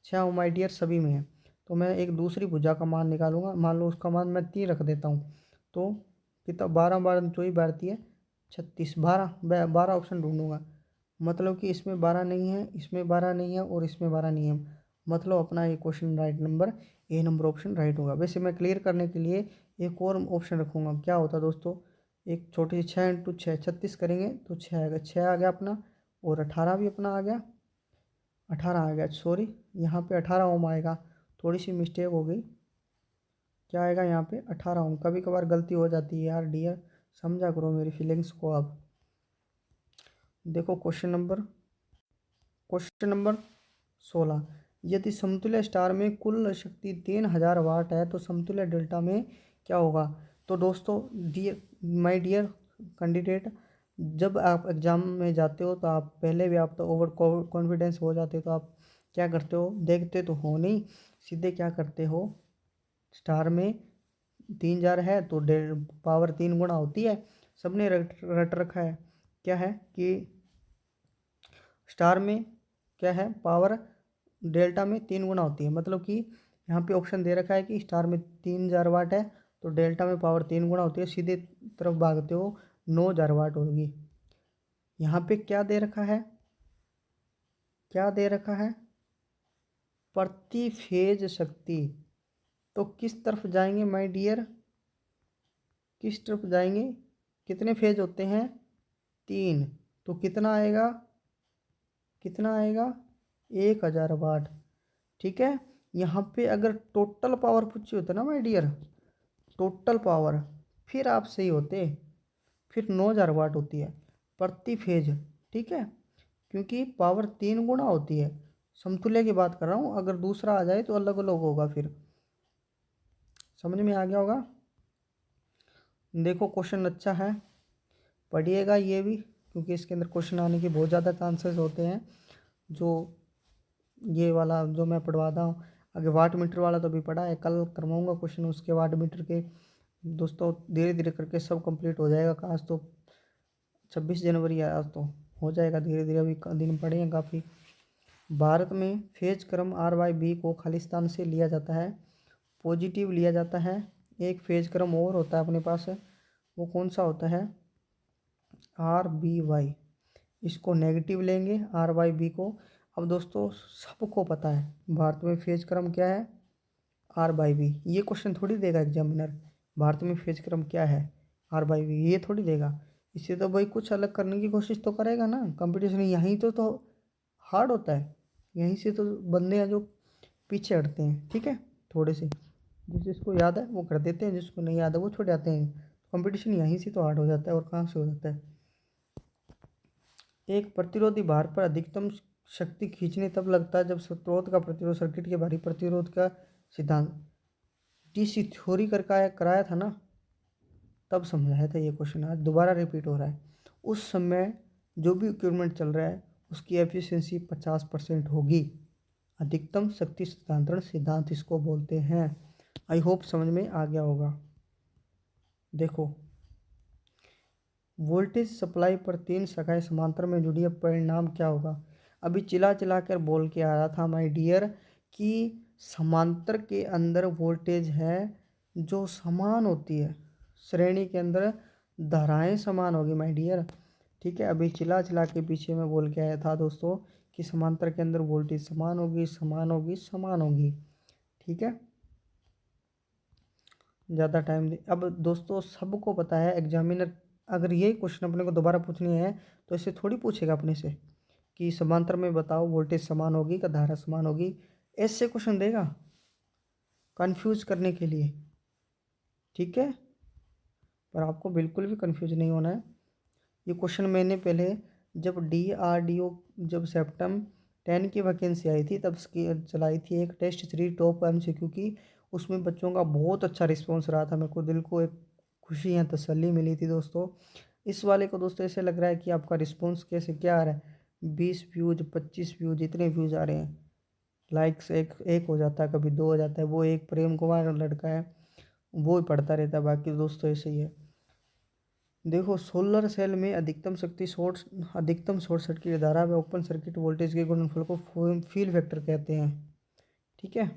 6 ओम माई डियर सभी में है। तो मैं एक दूसरी भुजा का मान निकालूंगा, मान लो उसका मान मैं 3 रख देता हूँ। तो कितना, 12 12 चौबीस बढ़ती है 36, 12 ऑप्शन ढूंढूंगा। मतलब कि इसमें 12 नहीं है, इसमें 12 नहीं है और इसमें 12 नहीं है। मतलब अपना ये क्वेश्चन राइट नंबर, ए नंबर ऑप्शन राइट होगा। वैसे मैं क्लियर करने के लिए एक और ऑप्शन रखूँगा, क्या होता है दोस्तों, एक छोटी सी 6 × 6 36 करेंगे तो 6 आएगा, 6 आ गया अपना, और 18 भी अपना आ गया, 18 आ गया, सॉरी यहाँ पे 18 ओम आएगा, थोड़ी सी मिस्टेक हो गई। क्या आएगा यहाँ पे 18 ओम। कभी कभार गलती हो जाती है यार डियर, समझा करो मेरी फीलिंग्स को। अब देखो क्वेश्चन नंबर 16, यदि समतुल्य स्टार में कुल शक्ति 3000 वाट है तो समतुल्य डेल्टा में क्या होगा। तो दोस्तों माय डियर कैंडिडेट, जब आप एग्ज़ाम में जाते हो तो आप पहले भी आप तो ओवर कॉन्फिडेंस हो जाते हो, तो आप क्या करते हो, देखते तो हो नहीं, सीधे क्या करते हो, स्टार में 3000 है तो पावर 3 गुना होती है। सबने रट रखा है, क्या है कि स्टार में क्या है, पावर डेल्टा में 3 गुना होती है। मतलब कि यहाँ पे ऑप्शन दे रखा है कि स्टार में 3000 वाट है तो डेल्टा में पावर 3 गुना होती है, सीधे तरफ भागते हो 9000 वाट होगी। यहाँ पे क्या दे रखा है, क्या दे रखा है, प्रति फेज शक्ति। तो किस तरफ जाएंगे माय डियर, किस तरफ जाएंगे, कितने फेज होते हैं 3, तो कितना आएगा, कितना आएगा 1000 वाट, ठीक है। यहाँ पे अगर टोटल पावर पूछी होता ना माय डियर, टोटल पावर, फिर आप सही होते, फिर 9000 वाट होती है प्रति फेज, ठीक है। क्योंकि पावर 3 गुना होती है, समतुल्य की बात कर रहा हूँ, अगर दूसरा आ जाए तो अलग अलग होगा। फिर समझ में आ गया होगा। देखो क्वेश्चन अच्छा है, पढ़िएगा ये भी, क्योंकि इसके अंदर क्वेश्चन आने के बहुत ज़्यादा चांसेस होते हैं। जो ये वाला जो मैं पढ़वाता हूँ, आगे वाट मीटर वाला तो भी पढ़ा है, कल करवाऊँगा क्वेश्चन उसके वाट मीटर के। दोस्तों धीरे धीरे करके सब कंप्लीट हो जाएगा। आज तो 26 जनवरी है, आज तो हो जाएगा धीरे धीरे, अभी दिन पड़े हैं काफ़ी। भारत में फेज क्रम R/B को खालिस्तान से लिया जाता है, पॉजिटिव लिया जाता है। एक फेज क्रम और होता है अपने पास, वो कौन सा होता है, RBY, इसको नेगेटिव लेंगे R/B को। अब दोस्तों सबको पता है भारत में फेज क्रम क्या है, आर बाई वी, ये क्वेश्चन थोड़ी देगा एग्जामिनर। भारत में फेज क्रम क्या है, आर बाई वी, ये थोड़ी देगा। इससे तो भाई कुछ अलग करने की कोशिश तो करेगा ना। कंपटीशन यहीं तो हार्ड होता है, यहीं से तो बंदे हैं जो पीछे हटते हैं। ठीक है, थोड़े से जिसको याद है वो कर देते हैं, जिसको नहीं याद है वो छूट जाते हैं। कंपटीशन यहीं से तो हार्ड हो जाता है, और कहाँ से हो जाता है। एक प्रतिरोधी भार पर अधिकतम शक्ति खींचने तब लगता है जब स्रोत का प्रतिरोध सर्किट के बाहरी प्रतिरोध का सिद्धांत डीसी थ्योरी कर कराया था ना, तब समझाया था ये क्वेश्चन। आज दोबारा रिपीट हो रहा है। उस समय जो भी इक्विपमेंट चल रहा है उसकी एफिशिएंसी 50% होगी। अधिकतम शक्ति हस्तांतरण सिद्धांत इसको बोलते हैं। आई होप समझ में आ गया होगा। देखो, वोल्टेज सप्लाई पर 3 शाखाएं समांतर में जुड़ी है, परिणाम क्या होगा। अभी चिल्ला चिल्ला कर बोल के आ रहा था माय डियर कि समांतर के अंदर वोल्टेज है जो समान होती है, श्रेणी के अंदर धाराएं समान होगी माय डियर। ठीक है, अभी चिल्ला चिल्ला के पीछे में बोल के आया था दोस्तों कि समांतर के अंदर वोल्टेज समान होगी, समान होगी, समान होगी। ठीक है, ज़्यादा टाइम दे। अब दोस्तों सबको पता है एग्जामिनर अगर ये क्वेश्चन अपने को दोबारा पूछनी है तो ऐसे थोड़ी पूछेगा अपने से कि समांतर में बताओ वोल्टेज समान होगी का धारा समान होगी, ऐसे क्वेश्चन देगा कंफ्यूज करने के लिए। ठीक है, पर आपको बिल्कुल भी कंफ्यूज नहीं होना है। ये क्वेश्चन मैंने पहले जब DRDO जब सेप्टम 10 की वैकेंसी आई थी तब चलाई थी एक टेस्ट सीरीज टॉप MCQ की। उसमें बच्चों का बहुत अच्छा रिस्पॉन्स रहा था, मेरे को दिल को एक खुशी या तसल्ली मिली थी दोस्तों। इस वाले को दोस्तों ऐसे लग रहा है कि आपका रिस्पॉन्स कैसे क्या आ रहा है, 20 व्यूज 25 व्यूज इतने व्यूज आ रहे हैं। लाइक्स एक एक हो जाता है, कभी 2 हो जाता है। वो एक प्रेम कुमार लड़का है वो ही पढ़ता रहता है, बाकी दोस्तों ऐसे ही है। देखो, सोलर सेल में अधिकतम शॉर्ट सर्किट धारा व ओपन सर्किट वोल्टेज के गुणनफल को फील फैक्टर कहते हैं। ठीक है,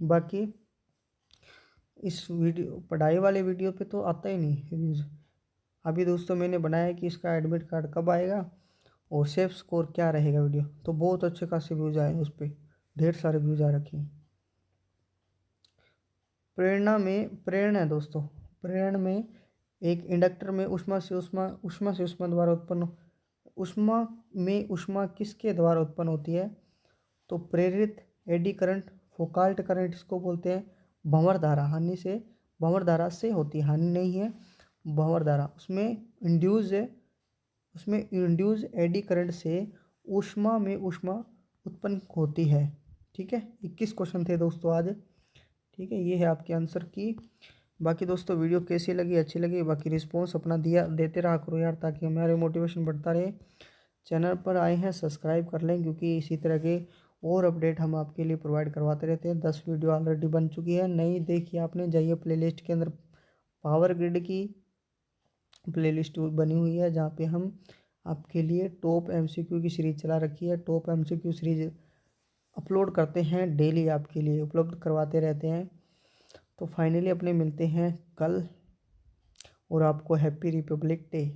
बाकी इस वीडियो पढ़ाई वाले वीडियो पे तो आता ही नहीं व्यूज़। अभी दोस्तों मैंने बनाया है कि इसका एडमिट कार्ड कब आएगा और सेफ स्कोर क्या रहेगा वीडियो, तो बहुत अच्छे खासे व्यूज़ आए उस पर, ढेर सारे व्यूज़ आ रखे हैं। प्रेरणा है दोस्तों, प्रेरण में एक इंडक्टर में उष्मा से उष्मा द्वारा उत्पन्न उष्मा में उष्मा किसके द्वारा उत्पन्न होती है, तो प्रेरित एडी करंट फोकाल्ट करंट इसको बोलते हैं। भंवर धारा से होती है, हानि नहीं है, भंवर धारा। उसमें इंड्यूस एडी करंट से उष्मा में उष्मा उत्पन्न होती है। ठीक है, 21 क्वेश्चन थे दोस्तों आज। ठीक है, ये है आपके आंसर की। बाकी दोस्तों वीडियो कैसी लगी, अच्छी लगी, बाकी रिस्पॉन्स अपना देते रहा करो यार, ताकि हमारे मोटिवेशन बढ़ता रहे। चैनल पर आए हैं सब्सक्राइब कर लें, क्योंकि इसी तरह के और अपडेट हम आपके लिए प्रोवाइड करवाते रहते हैं। 10 वीडियो ऑलरेडी बन चुकी है, नई देखिए आपने, जाइए प्लेलिस्ट के अंदर पावर ग्रिड की प्लेलिस्ट बनी हुई है, जहाँ पे हम आपके लिए टॉप MCQ की सीरीज चला रखी है। टॉप MCQ सीरीज अपलोड करते हैं डेली, आपके लिए उपलब्ध करवाते रहते हैं। तो फाइनली अपने मिलते हैं कल, और आपको हैप्पी रिपब्लिक डे।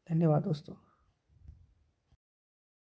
धन्यवाद दोस्तों।